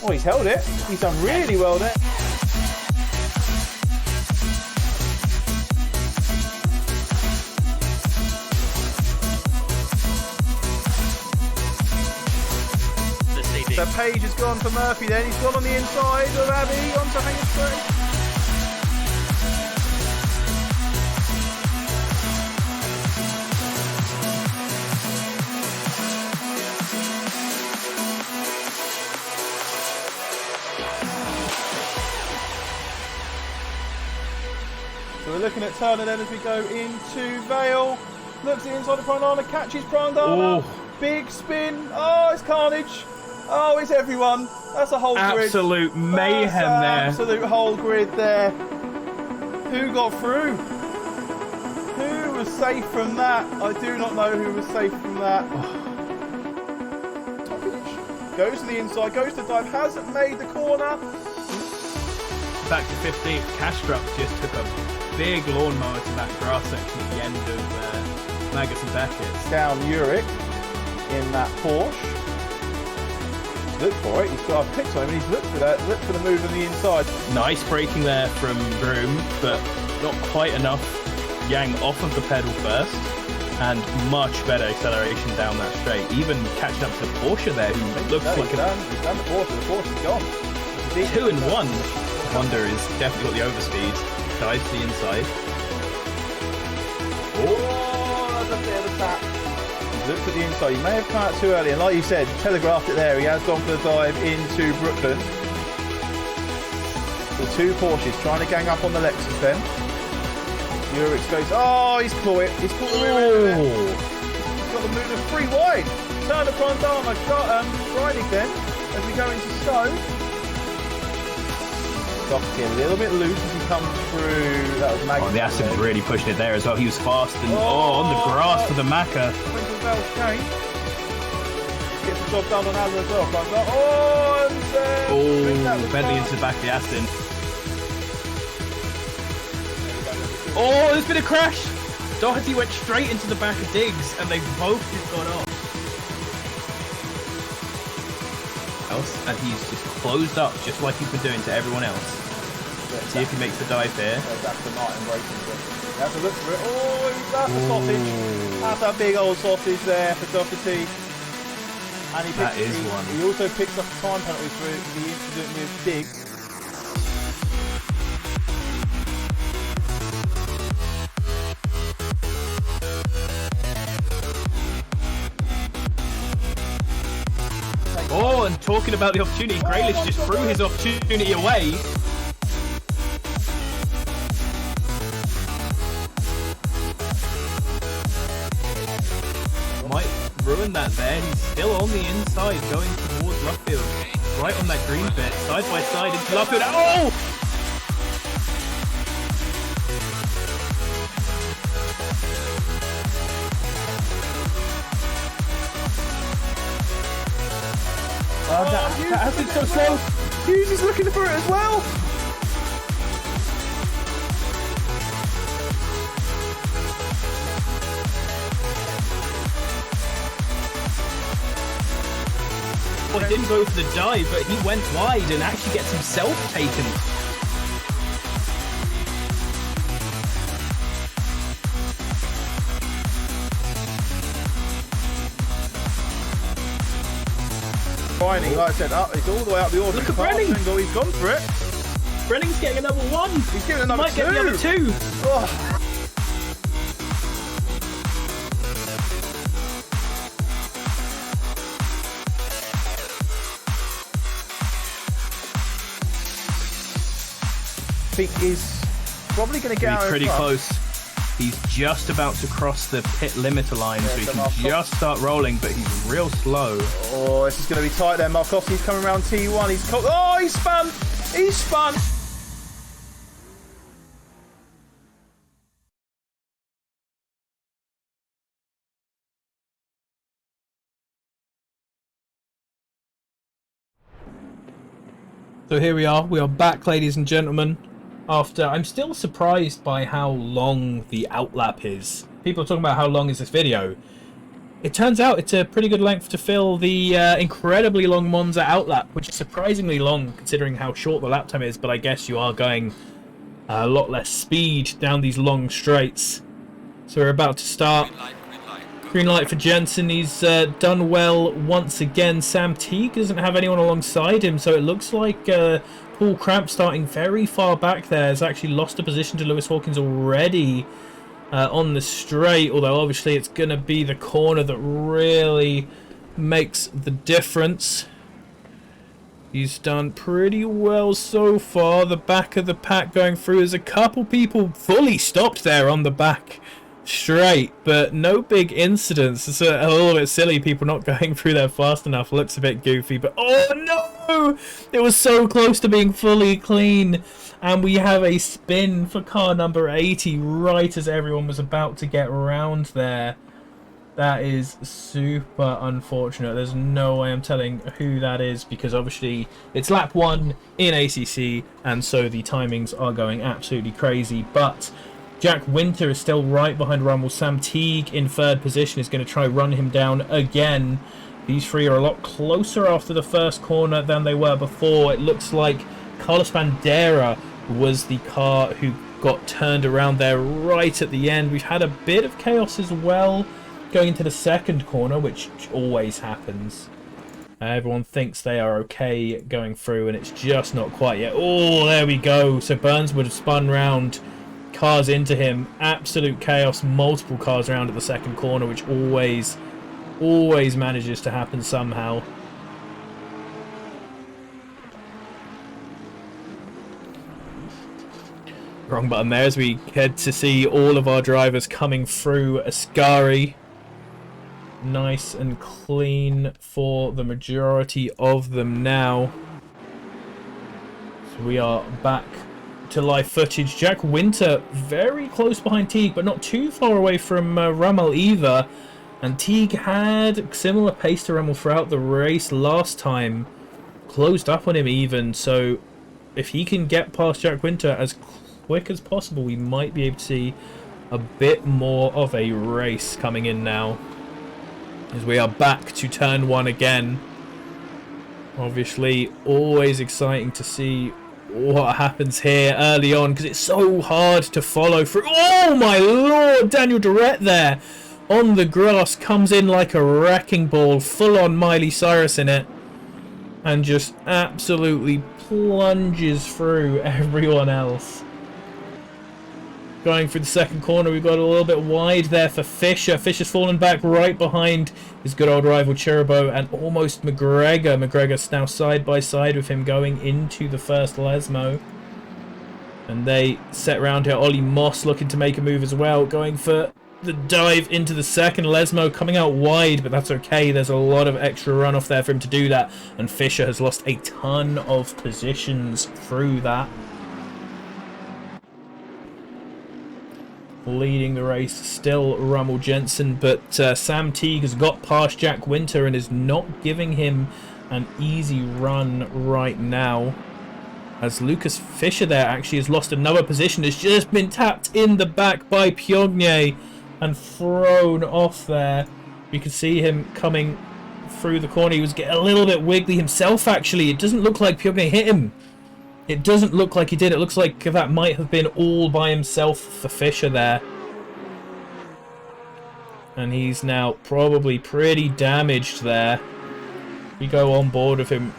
Oh, he's held it. He's done really well there. The page has gone for Murphy then. He's gone on the inside of Abbey onto Hanger Straight. So we're looking at turning then as we go into Vale. Looks at the inside of Prandana, catches Prandana. Big spin. Oh, it's carnage. Oh, it's everyone. That's a whole grid. Absolute mayhem there. Absolute whole grid there. Who got through? Who was safe from that? I do not know who was safe from that. Goes to the inside, goes to dive, hasn't made the corner. Back to 15th. Castrop just took a big lawnmower to that grass section at the end of Magus and Beckett. Down Uric in that Porsche. Look for it. He's got a pick on him and he's looked for that. Looked for the move on the inside. Nice braking there from Broom, but not quite enough. Yang off of the pedal first, and much better acceleration down that straight. Even catching up to the Porsche there, who looks like he's done the Porsche. The Porsche's gone. 2 and 1. Honda is definitely got the overspeed. Dives to the inside. Oh, that's a bit of a tap. He's looked at the inside. He may have come out too early, and like you said, telegraphed it there. He has gone for the dive into Brooklyn. The 2 Porsches trying to gang up on the Lexus then. Urix goes, oh, he's caught it. He's caught the rear end. He's got the movement 3 wide. Turn the Prandana, riding then as we go into Stowe. Doherty a little bit loose as he comes through. That was Magnus. Oh, the Aston's really pushing it there as well. He was fast and on the grass for the Macca. Gets the job done on Aston as well. Bentley into the back of the Aston. Oh, there's been a crash! Doherty went straight into the back of Diggs and they both just got off. And he's just closed up just like he's been doing to everyone else. See if he makes the dive here. That's the Martin racing. You have to look for it. Oh, that's a sausage. That's a big old sausage there for Doherty. And he also picks up a time penalty for the incident with Diggs. Oh, and talking about the opportunity, Graylish just threw his opportunity away. Might ruin that there. He's still on the inside, going towards Luffield. Right on that green bit, side by side into Luffield. Oh! That has been so slow. Hughes is looking for it as well. Well, he didn't go for the dive, but he went wide and actually gets himself taken. Finding, like I said, it's all the way up the order. Look at Brenning. He's gone for it. Brenning's getting another 1. He's getting another 2. Might get the other 2. Oh. I think he's probably going to get out pretty close. He's just about to cross the pit limiter line, so he can just start rolling, but he's real slow. Oh, this is going to be tight there. Markovski's coming around T1. He's spun! He's spun! So here we are back, ladies and gentlemen. After, I'm still surprised by how long the outlap is. People are talking about how long is this video. It turns out it's a pretty good length to fill the incredibly long Monza outlap, which is surprisingly long considering how short the lap time is, but I guess you are going a lot less speed down these long straights. So we're about to start. Green light for Jensen. He's done well once again. Sam Teague doesn't have anyone alongside him, so it looks like Paul Cramp, starting very far back there, has actually lost a position to Lewis Hawkins already on the straight, although obviously it's going to be the corner that really makes the difference. He's done pretty well so far. The back of the pack going through. There's a couple people fully stopped there on the back straight, but no big incidents. It's a little bit silly, people not going through there fast enough. Looks a bit goofy, but oh no! It was so close to being fully clean. And we have a spin for car number 80 right as everyone was about to get around there. That is super unfortunate. There's no way I'm telling who that is, because obviously it's lap 1 in ACC, and so the timings are going absolutely crazy. But Jack Winter is still right behind Rummel. Sam Teague in 3rd position is going to try run him down again. These three are a lot closer after the first corner than they were before. It looks like Carlos Bandera was the car who got turned around there right at the end. We've had a bit of chaos as well going into the 2nd corner, which always happens. Everyone thinks they are okay going through, and it's just not quite yet. Oh, there we go. So Burns would have spun round, cars into him. Absolute chaos. Multiple cars around at the 2nd corner, which always manages to happen somehow. Wrong button there as we head to see all of our drivers coming through Ascari. Nice and clean for the majority of them now. So we are back to live footage. Jack Winter very close behind Teague, but not too far away from Rummel either. And Teague had similar pace to Rummel throughout the race last time. Closed up on him even, so if he can get past Jack Winter as quick as possible, we might be able to see a bit more of a race coming in now, as we are back to turn 1 again. Obviously always exciting to see what happens here early on, because it's so hard to follow through. Oh my lord, Daniel Durrett there on the grass comes in like a wrecking ball, full on Miley Cyrus in it, and just absolutely plunges through everyone else. Going through the 2nd corner, we've got a little bit wide there for Fisher. Fisher's fallen back right behind his good old rival Chiribo and almost McGregor. McGregor's now side by side with him going into the first Lesmo. And they set round here. Ollie Moss looking to make a move as well, going for the dive into the 2nd. Lesmo coming out wide, but that's okay. There's a lot of extra runoff there for him to do that. And Fisher has lost a ton of positions through that. Leading the race still Rummel Jensen, but Sam Teague has got past Jack Winter and is not giving him an easy run right now, as Lucas Fisher there actually has lost another position. Has just been tapped in the back by Piogne and thrown off there. You can see him coming through the corner. He was getting a little bit wiggly himself actually. It doesn't look like Piogne hit him. It doesn't look like he did. It looks like that might have been all by himself for Fisher there. And he's now probably pretty damaged there. We go on board with him.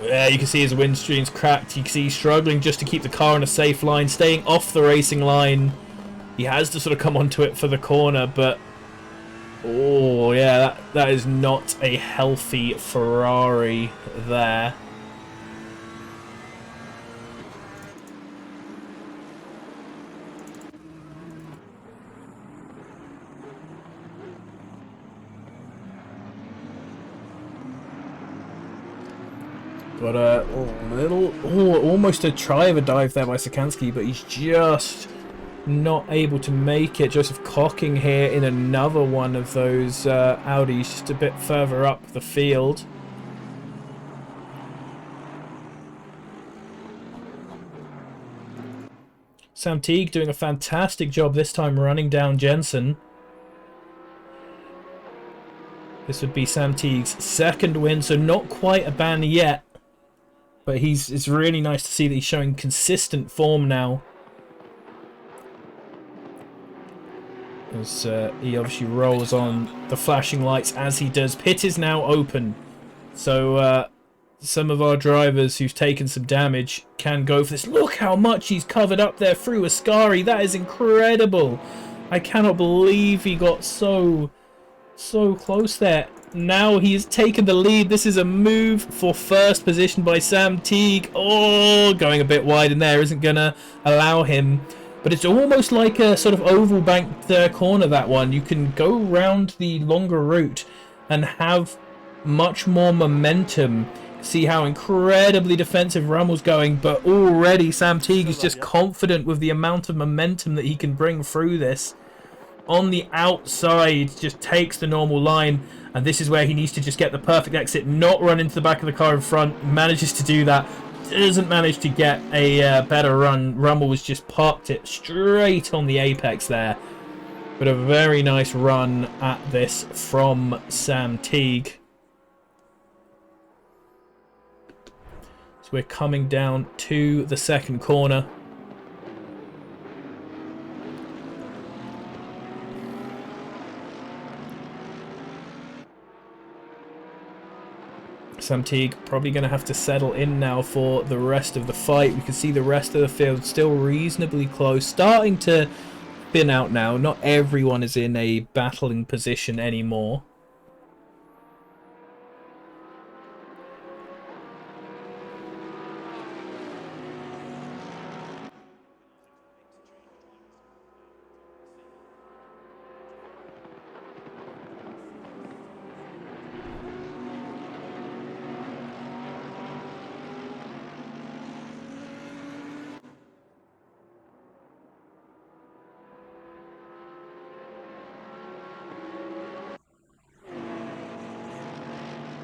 Yeah, you can see his windscreen's cracked. You can see he's struggling just to keep the car on a safe line, staying off the racing line. He has to sort of come onto it for the corner, but oh yeah, that is not a healthy Ferrari there. Got a little, almost a try of a dive there by Sikansky, but he's just not able to make it. Joseph Cocking here in another one of those Audis, just a bit further up the field. Sam Teague doing a fantastic job this time running down Jensen. This would be Sam Teague's 2nd win, so not quite a ban yet. But it's really nice to see that he's showing consistent form now. As he obviously rolls on the flashing lights as he does. Pit is now open. So some of our drivers who've taken some damage can go for this. Look how much he's covered up there through Ascari. That is incredible. I cannot believe he got so close there. now he's taken the lead. This is a move for first position by Sam Teague. Oh, going a bit wide in there isn't going to allow him. But it's almost like a sort of oval banked corner, that one. You can go round the longer route and have much more momentum. See how incredibly defensive Rummel's going, but already Sam Teague is just confident with the amount of momentum that he can bring through this. On the outside, just takes the normal line, and this is where he needs to just get the perfect exit, not run into the back of the car in front. Manages to do that, doesn't manage to get a better run. Rummel was just parked it straight on the apex there, but a very nice run at this from Sam Teague. So we're coming down to the second corner. Sam Teague probably going to have to settle in now for the rest of the fight. We can see the rest of the field still reasonably close, starting to thin out now. Not everyone is in a battling position anymore.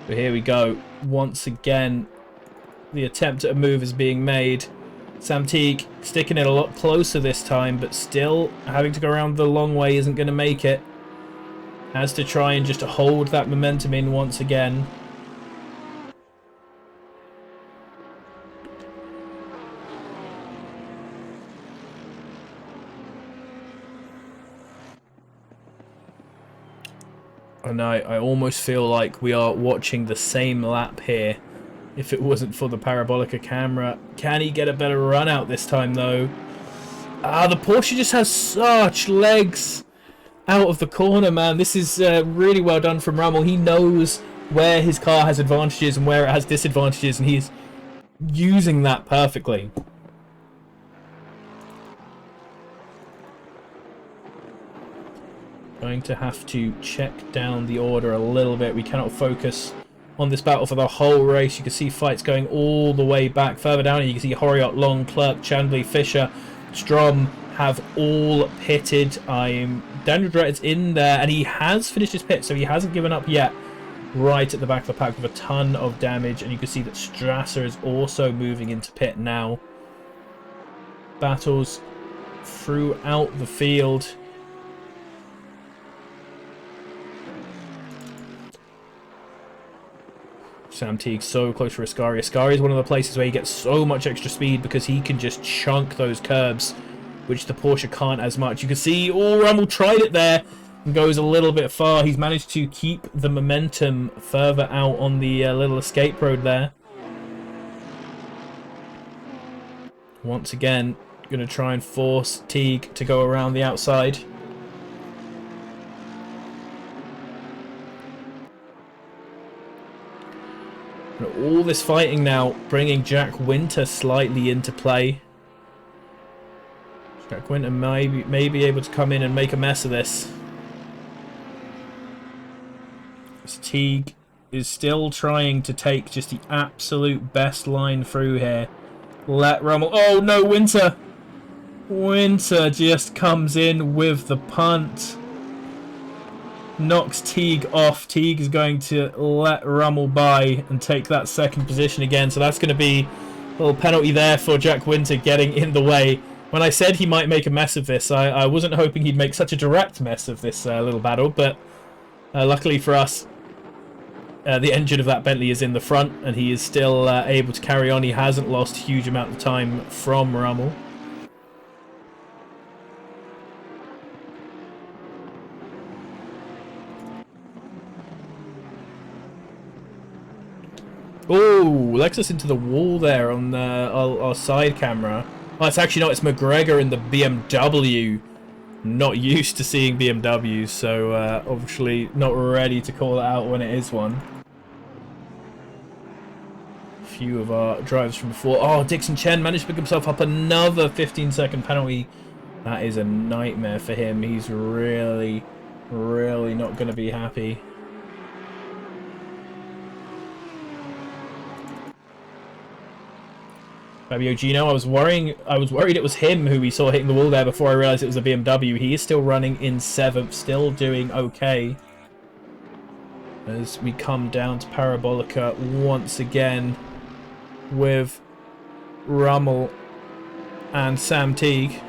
But here we go. Once again, the attempt at a move is being made. Sam Teague sticking it a lot closer this time, but still having to go around the long way isn't going to make it. Has to try and just hold that momentum in once again. And I almost feel like we are watching the same lap here. If it wasn't for the Parabolica camera. Can he get a better run out this time though? The Porsche just has such legs out of the corner, man. This is really well done from Rummel. He knows where his car has advantages and where it has disadvantages, and he's using that perfectly. Going to have to check down the order a little bit. We cannot focus on this battle for the whole race. You can see fights going all the way back. Further down, you can see Horiot, Long, Clerk, Chandley, Fisher, Strom have all pitted. Daniel Dretton's in there, and he has finished his pit, so he hasn't given up yet. Right at the back of the pack with a ton of damage, and you can see that Strasser is also moving into pit now. Battles throughout the field. Sam Teague so close for Ascari. Ascari is one of the places where he gets so much extra speed because he can just chunk those curbs, which the Porsche can't as much. You can see, Rummel tried it there and goes a little bit far. He's managed to keep the momentum further out on the little escape road there. Once again, going to try and force Teague to go around the outside. All this fighting now bringing Jack Winter slightly into play. Jack Winter may be able to come in and make a mess of this. As Teague is still trying to take just the absolute best line through here. Let Rummel... Oh no, Winter! Winter just comes in with the punt. Knocks Teague off. Teague is going to let Rummel by and take that second position again. So that's going to be a little penalty there for Jack Winter getting in the way. When I said he might make a mess of this, I wasn't hoping he'd make such a direct mess of this little battle. But luckily for us, the engine of that Bentley is in the front and he is still able to carry on. He hasn't lost a huge amount of time from Rummel. Oh, Lexus into the wall there on our side camera. Oh, it's actually not. It's McGregor in the BMW not used to seeing BMWs, so obviously not ready to call it out when it is one. A few of our drivers from before. Oh, Dixon Chen managed to pick himself up another 15-second penalty. That is a nightmare for him. He's really, really not going to be happy. Fabio Gino, I was worried it was him who we saw hitting the wall there before I realised it was a BMW. He is still running in 7th, still doing okay. As we come down to Parabolica once again with Rummel and Sam Teague.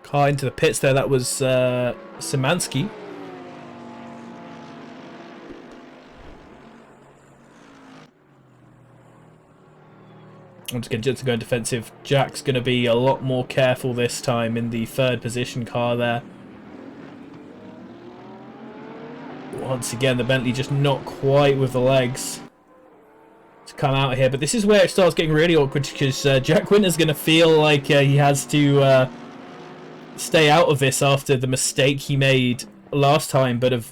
Car into the pits there, that was Szymanski. Once again, just going defensive. Jack's going to be a lot more careful this time in the 3rd position car there. Once again, the Bentley just not quite with the legs to come out here. But this is where it starts getting really awkward because Jack Winter's going to feel like he has to stay out of this after the mistake he made last time. But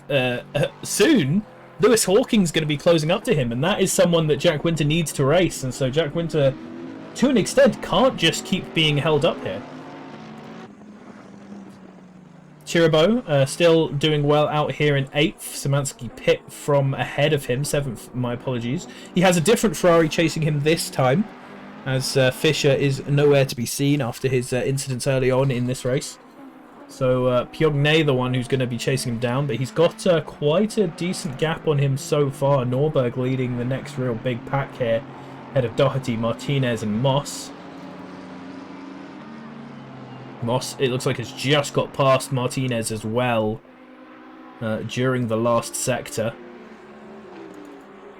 soon, Lewis Hawking's going to be closing up to him. And that is someone that Jack Winter needs to race. And so Jack Winter, to an extent, can't just keep being held up here. Chiribo still doing well out here in 8th. Szymanski pit from ahead of him. 7th, my apologies. He has a different Ferrari chasing him this time, as Fischer is nowhere to be seen after his incidents early on in this race. So Piogne, the one who's going to be chasing him down, but he's got quite a decent gap on him so far. Norberg leading the next real big pack here, ahead of Doherty, Martinez and Moss. Moss, it looks like, has just got past Martinez as well during the last sector.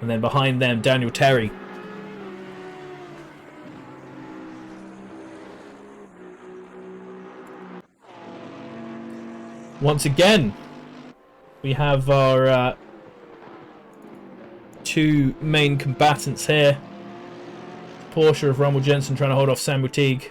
And then behind them, Daniel Terry. Once again, we have our 2 main combatants here. Porsche of Rummel Jensen trying to hold off Samuel Teague.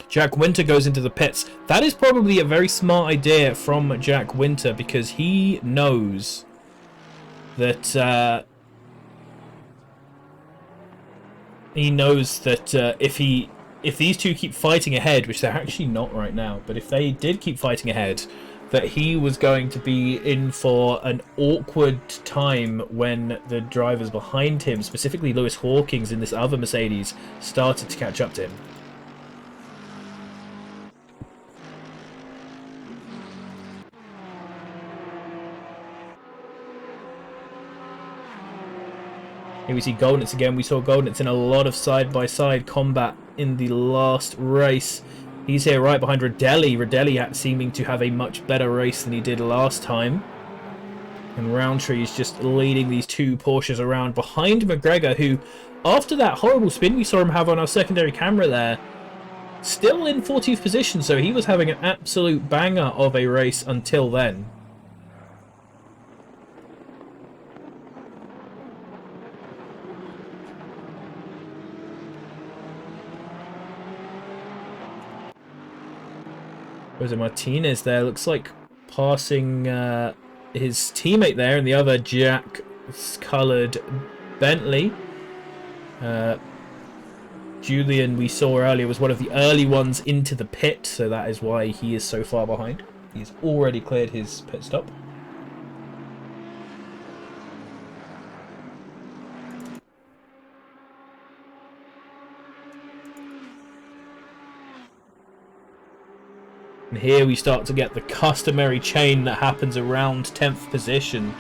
Jack Winter goes into the pits. That is probably a very smart idea from Jack Winter because he knows that if these two keep fighting ahead, which they're actually not right now, but if they did keep fighting ahead, that he was going to be in for an awkward time when the drivers behind him, specifically Lewis Hawkins in this other Mercedes, started to catch up to him. Here we see Goldnitz again. We saw Goldnitz in a lot of side-by-side combat in the last race. He's here right behind Rodelli. Rodelli seeming to have a much better race than he did last time. And Roundtree is just leading these 2 Porsches around behind McGregor, who, after that horrible spin we saw him have on our secondary camera there, still in 40th position, so he was having an absolute banger of a race until then. Jose Martinez there, looks like passing his teammate there in the other Jack-coloured Bentley. Julian, we saw earlier, was one of the early ones into the pit, so that is why he is so far behind. He's already cleared his pit stop. And here we start to get the customary chain that happens around 10th position.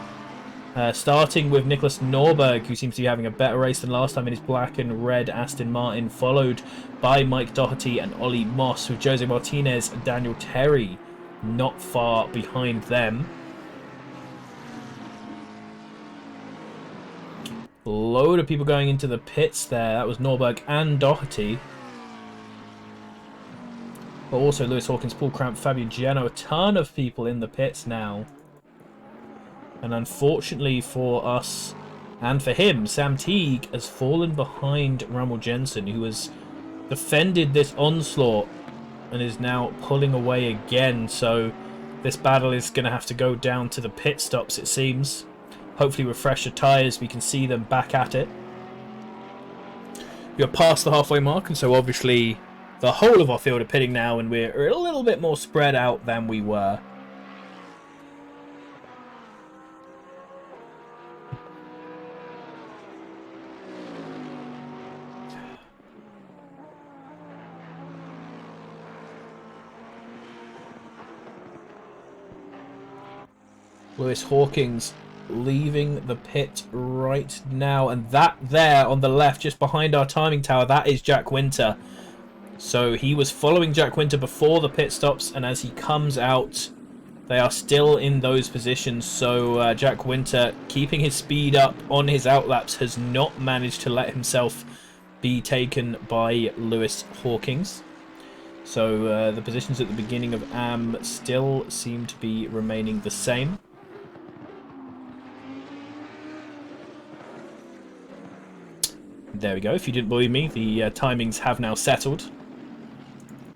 Starting with Nicholas Norberg, who seems to be having a better race than last time in his black and red Aston Martin, followed by Mike Doherty and Ollie Moss, with Jose Martinez and Daniel Terry not far behind them. A load of people going into the pits there. That was Norberg and Doherty. But also Lewis Hawkins, Paul Cramp, Fabio Giano, a ton of people in the pits now. And unfortunately for us And for him, Sam Teague has fallen behind Rummel Jensen, who has defended this onslaught and is now pulling away again. So this battle is going to have to go down to the pit stops, it seems. Hopefully with fresher tyres, we can see them back at it. We're past the halfway mark, and so obviously the whole of our field are pitting now, and we're a little bit more spread out than we were. Lewis Hawkins leaving the pit right now, and that there on the left just behind our timing tower, that is Jack Winter. So he was following Jack Winter before the pit stops, and as he comes out they are still in those positions. So Jack Winter, keeping his speed up on his outlaps, has not managed to let himself be taken by Lewis Hawkins. So the positions at the beginning of AM still seem to be remaining the same. There we go. If you didn't believe me, the timings have now settled.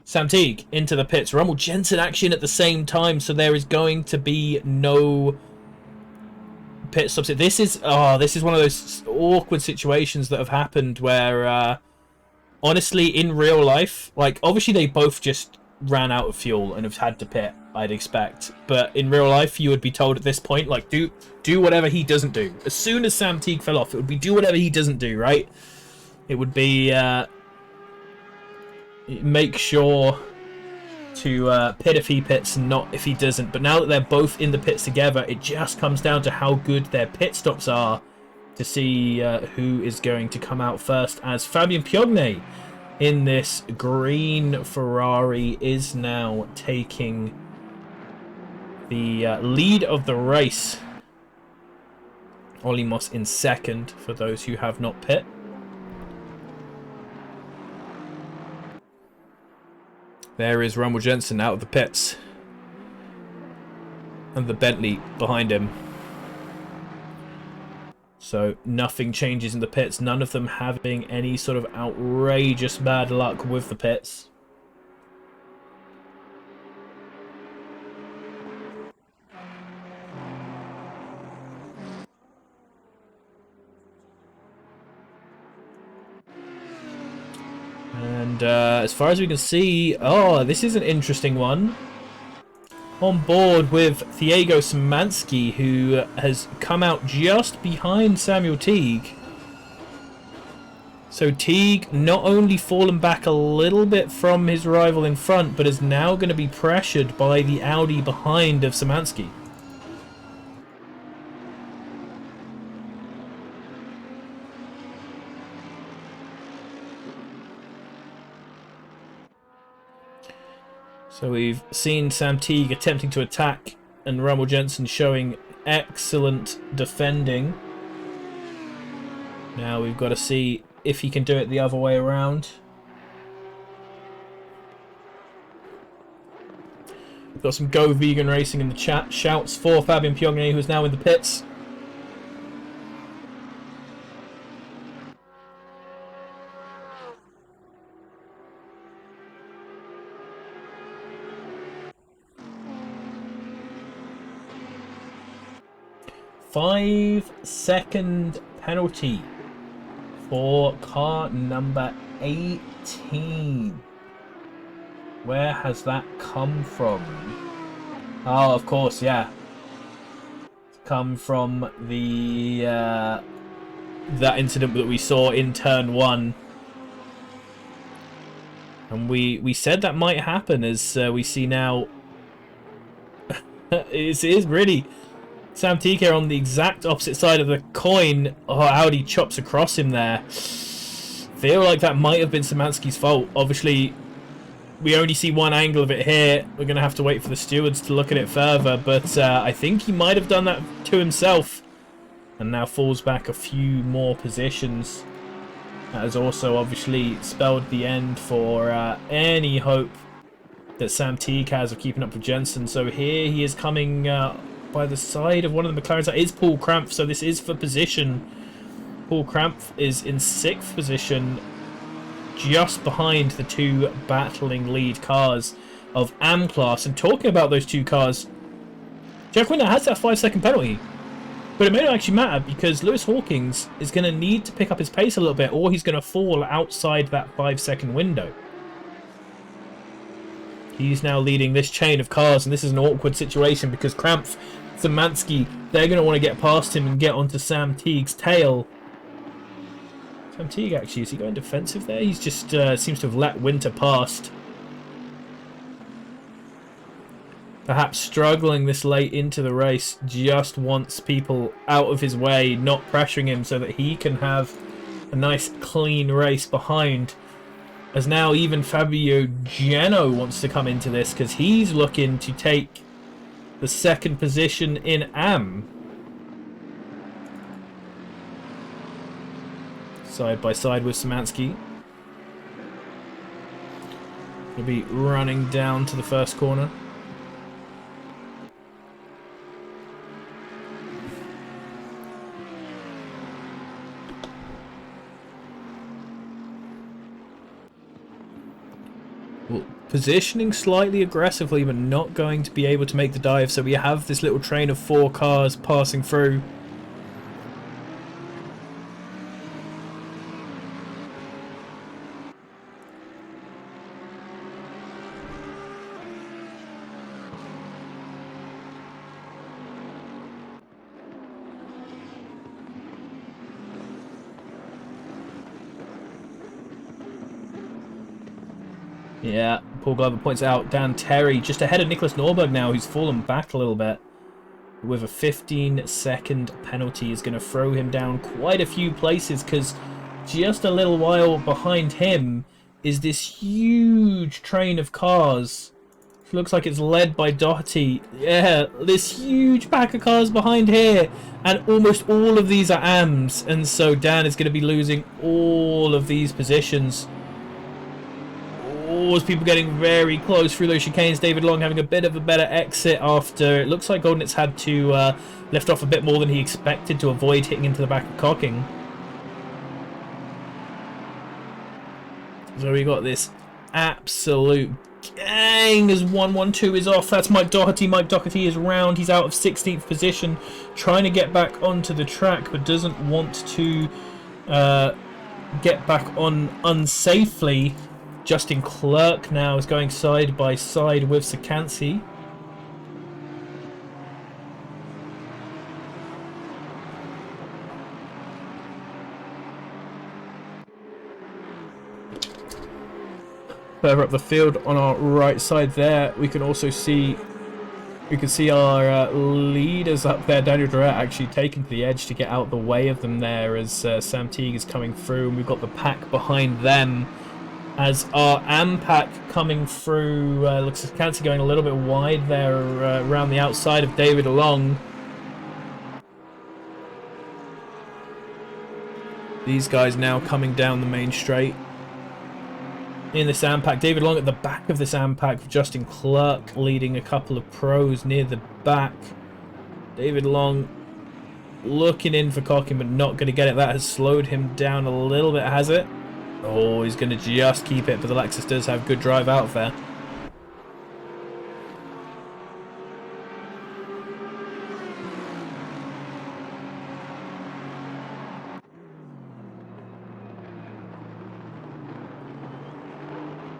Sam Teague into the pits. Rummel Jensen action at the same time, so there is going to be no pit stops. This is one of those awkward situations that have happened where, honestly, in real life, like, obviously they both just ran out of fuel and have had to pit, I'd expect. But in real life, you would be told at this point, like, do whatever he doesn't do. As soon as Sam Teague fell off, it would be do whatever he doesn't do, right? It would be make sure to pit if he pits and not if he doesn't. But now that they're both in the pits together, it just comes down to how good their pit stops are to see who is going to come out first, as Fabien Piognet in this green Ferrari is now taking the lead of the race. Ollie Moss in second for those who have not pit. There is Rummel Jensen out of the pits. And the Bentley behind him. So nothing changes in the pits. None of them having any sort of outrageous bad luck with the pits. And as far as we can see, this is an interesting one. On board with Thiago Szymanski, who has come out just behind Samuel Teague. So Teague not only fallen back a little bit from his rival in front, but is now going to be pressured by the Audi behind of Szymanski. So we've seen Sam Teague attempting to attack and Rummel Jensen showing excellent defending. Now we've got to see if he can do it the other way around. We've got some Go Vegan Racing in the chat. Shouts for Fabien Piognet, who is now in the pits. Five-second penalty for car number 18. Where has that come from? Oh, of course, yeah. It's come from the that incident that we saw in turn 1. And we said that might happen, as we see now. It is really Sam Teague here on the exact opposite side of the coin. Oh, Audi chops across him there. Feel like that might have been Szymanski's fault. Obviously, we only see one angle of it here. We're going to have to wait for the stewards to look at it further. But I think he might have done that to himself. And now falls back a few more positions. That has also obviously spelled the end for any hope that Sam Teague has of keeping up with Jensen. So here he is coming by the side of one of the McLarens. That is Paul Cramp, so this is for position Paul Krampf is in 6th position, just behind the 2 battling lead cars of AM class. And talking about those 2 cars, Jack Winter has that 5-second penalty. But it may not actually matter, because Lewis Hawkins is going to need to pick up his pace a little bit, or he's going to fall outside that 5-second window. He's now leading this chain of cars, and this is an awkward situation because Krampf, Szymanski, they're going to want to get past him and get onto Sam Teague's tail. Sam Teague, actually, is he going defensive there? He's just seems to have let Winter past. Perhaps struggling this late into the race, just wants people out of his way, not pressuring him so that he can have a nice clean race behind. As now even Fabio Geno wants to come into this because he's looking to take the 2nd position in AM. Side by side with Szymanski. He'll be running down to the first corner. Well, positioning slightly aggressively, but not going to be able to make the dive. So we have this little train of 4 cars passing through. Yeah, Paul Glover points out Dan Terry just ahead of Nicholas Norberg now, who's fallen back a little bit. With a 15-second penalty is going to throw him down quite a few places, because just a little while behind him is this huge train of cars. It looks like it's led by Doherty. Yeah, this huge pack of cars behind here. And almost all of these are AMs. And so Dan is going to be losing all of these positions. As people getting very close through those chicanes. David Long having a bit of a better exit after it looks like Goldenitz had to lift off a bit more than he expected to avoid hitting into the back of Cocking. So we got this absolute gang as 1-1-2 is off. That's Mike Doherty. Mike Doherty is round. He's out of 16th position, trying to get back onto the track, but doesn't want to get back on unsafely. Justin Clerk now is going side by side with Szymanski. Further up the field on our right side there, we can also see our leaders up there. Daniel Durrett actually taking to the edge to get out the way of them there as Sam Teague is coming through, and we've got the pack behind them. As our AM pack coming through, looks like Szymanski going a little bit wide there around the outside of David Long. These guys now coming down the main straight. In this AM pack, David Long at the back of this AM pack, Justin Clerk leading a couple of pros near the back. David Long looking in for Cocking, but not going to get it. That has slowed him down a little bit, has it? Oh, he's going to just keep it, but the Lexus does have good drive out there.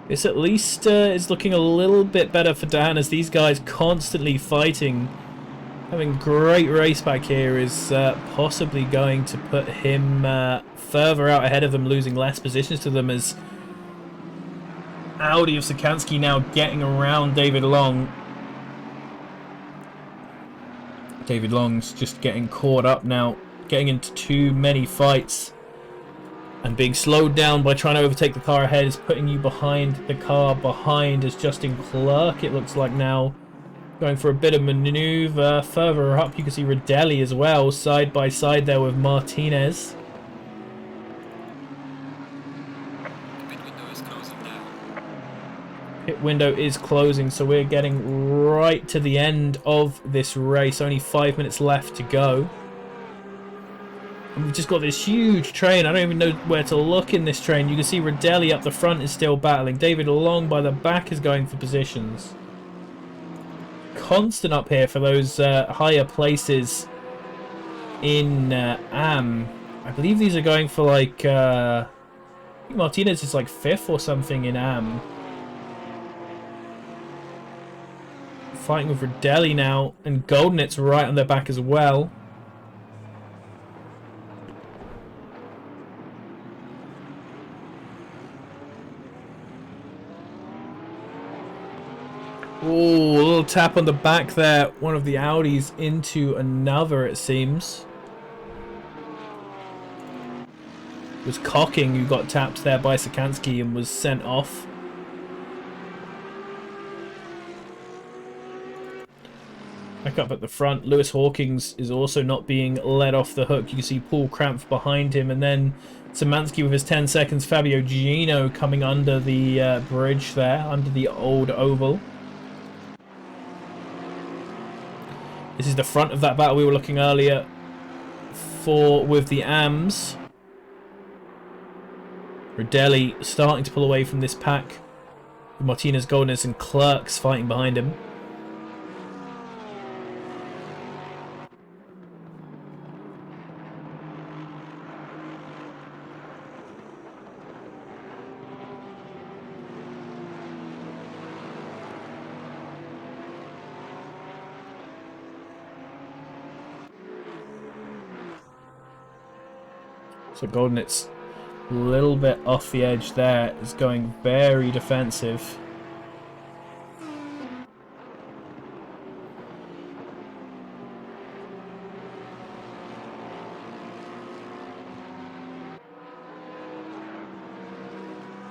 This at least is looking a little bit better for Dan, as these guys constantly fighting. Having great race back here is possibly going to put him further out ahead of them, losing less positions to them, as Audi of Szymanski now getting around David Long. David Long's just getting caught up now, getting into too many fights. And being slowed down by trying to overtake the car ahead is putting you behind the car behind, as Justin Clerk, it looks like now, going for a bit of maneuver. Further up, you can see Rodelli as well, side by side there with Martinez. Pit window is closing now. Pit window is closing, so we're getting right to the end of this race. Only 5 minutes left to go. And we've just got this huge train. I don't even know where to look in this train. You can see Rodelli up the front is still battling. David Long by the back is going for positions. Constant up here for those higher places in AM. I believe these are going for like... I think Martinez is like 5th or something in AM. Fighting with Rodelli now. And Goldenit's right on their back as well. Ooh, a little tap on the back there. One of the Audis into another, it seems. It was Cocking who got tapped there by Sikansky and was sent off. Back up at the front, Lewis Hawkins is also not being let off the hook. You can see Paul Krampf behind him, and then Szymanski with his 10 seconds. Fabio Gino coming under the bridge there, under the old oval. This is the front of that battle we were looking earlier for with the AMs. Rodelli starting to pull away from this pack. Martinez, Goldenitz and Clerks fighting behind him. So Goldenitz a little bit off the edge there, is going very defensive.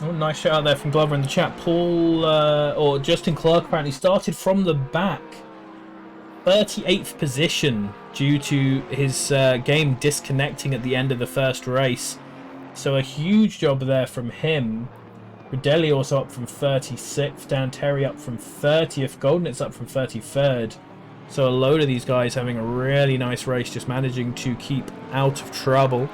Oh, nice shout out there from Glover in the chat. Paul, or Justin Clark apparently started from the back. 38th position due to his game disconnecting at the end of the first race. So a huge job there from him. Rodelli also up from 36th. Dan Terry up from 30th. Goldenitz up from 33rd. So a load of these guys having a really nice race, just managing to keep out of trouble.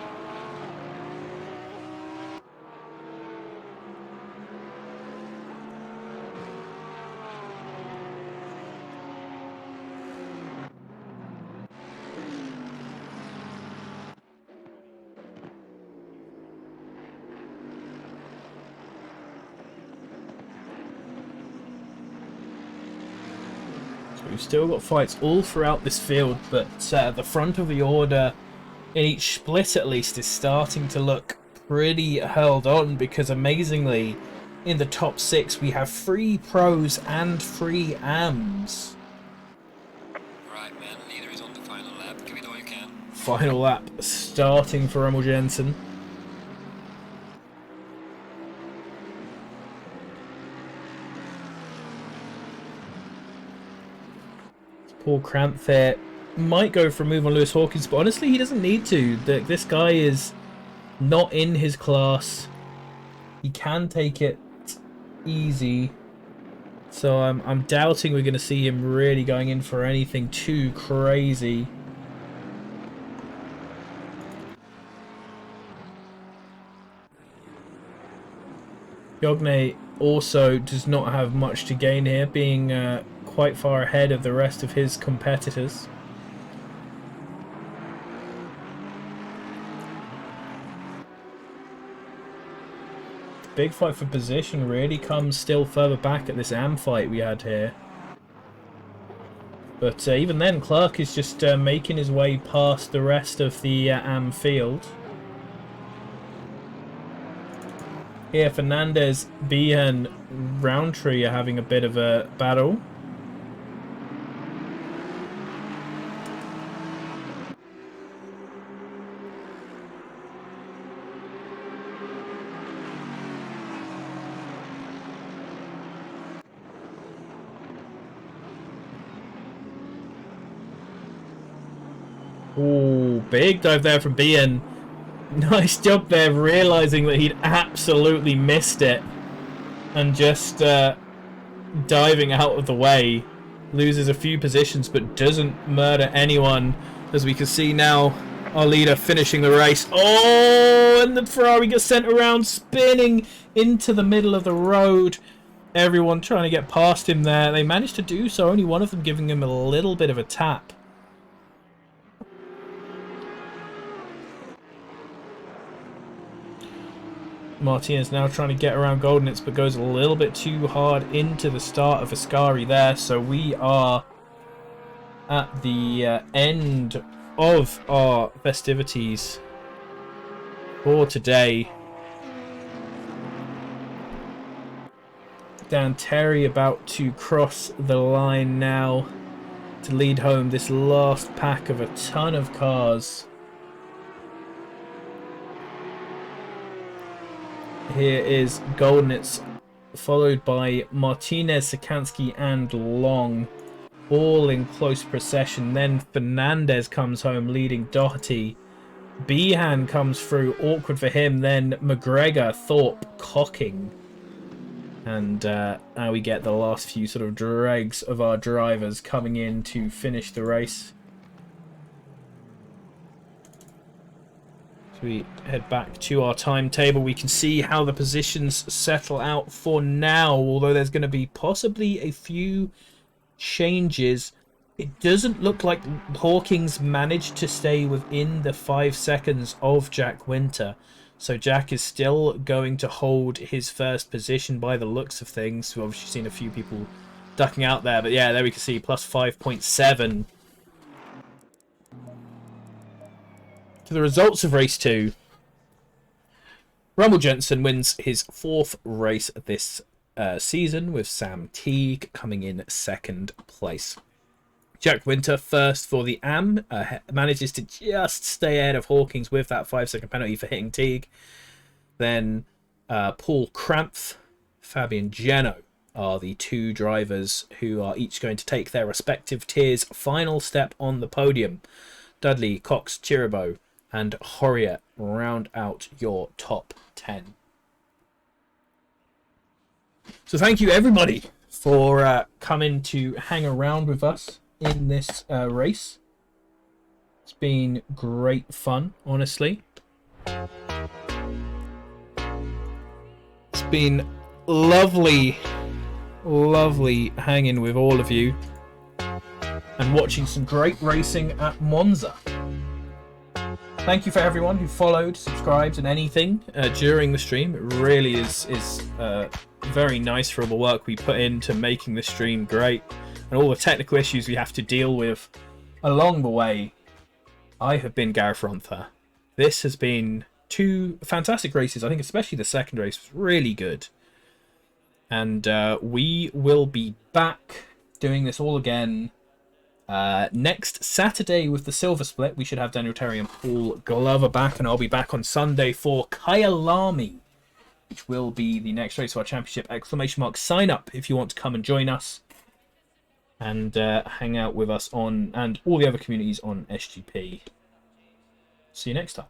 We've still got fights all throughout this field, but the front of the order, in each split at least, is starting to look pretty held on, because amazingly, in the top 6 we have 3 pros and 3 AMs. Right, man, leader is on the final lap. Give it all you can. Final lap starting for Emil Jensen. Paul Krampf there might go for a move on Lewis Hawkins, but honestly he doesn't need to. This guy is not in his class. He can take it easy. So I'm doubting we're going to see him really going in for anything too crazy. Jogne also does not have much to gain here, being quite far ahead of the rest of his competitors. The big fight for position really comes still further back at this AM fight we had here. But even then, Clark is just making his way past the rest of the AM field. Here, Fernandez, Behan, Roundtree are having a bit of a battle. Ooh, big dive there from Behan. Nice job there, realising that he'd absolutely missed it. And just diving out of the way. Loses a few positions, but doesn't murder anyone. As we can see now, Our leader finishing the race. Oh, and the Ferrari gets sent around, spinning into the middle of the road. Everyone trying to get past him there. They managed to do so, only one of them giving him a little bit of a tap. Martinez now trying to get around Goldenitz, but goes a little bit too hard into the start of Ascari there. So we are at the end of our festivities for today. Dan Terry about to cross the line now to lead home this last pack of a ton of cars. Here is Goldenitz, followed by Martinez, Sikansky and Long, all in close procession. Then Fernandez comes home leading Doherty. Behan comes through, awkward for him. Then McGregor, Thorpe, Cocking. And now we get the last few sort of dregs of our drivers coming in to finish the race. So we head back to our timetable. We can see how the positions settle out for now, although there's going to be possibly a few changes. It doesn't look like Hawkins managed to stay within the 5 seconds of Jack Winter. So Jack is still going to hold his first position by the looks of things. We've obviously seen a few people ducking out there. But yeah, there we can see plus 5.7. To the results of race 2. Rummel Jensen wins his 4th race this season, with Sam Teague coming in 2nd place. Jack Winter first for the AM, manages to just stay ahead of Hawkins with that 5-second penalty for hitting Teague. Then Paul Krampf, Fabian Geno are the 2 drivers who are each going to take their respective tiers' final step on the podium. Dudley, Cox, Chiribo and Horrier round out your top 10. So thank you everybody for coming to hang around with us in this race. It's been great fun, honestly. It's been lovely hanging with all of you and watching some great racing at Monza. Thank you for everyone who followed, subscribed and anything during the stream. It really is very nice for all the work we put into making this stream great and all the technical issues we have to deal with along the way. I have been Gareth Ronther. This has been 2 fantastic races. I think especially the second race was really good. And we will be back doing this all again next Saturday with the Silver Split. We should have Daniel Terry and Paul Glover back, and I'll be back on Sunday for Kyalami, which will be the next race of our championship. ! Sign up if you want to come and join us and hang out with us on and all the other communities on SGP. See you next time.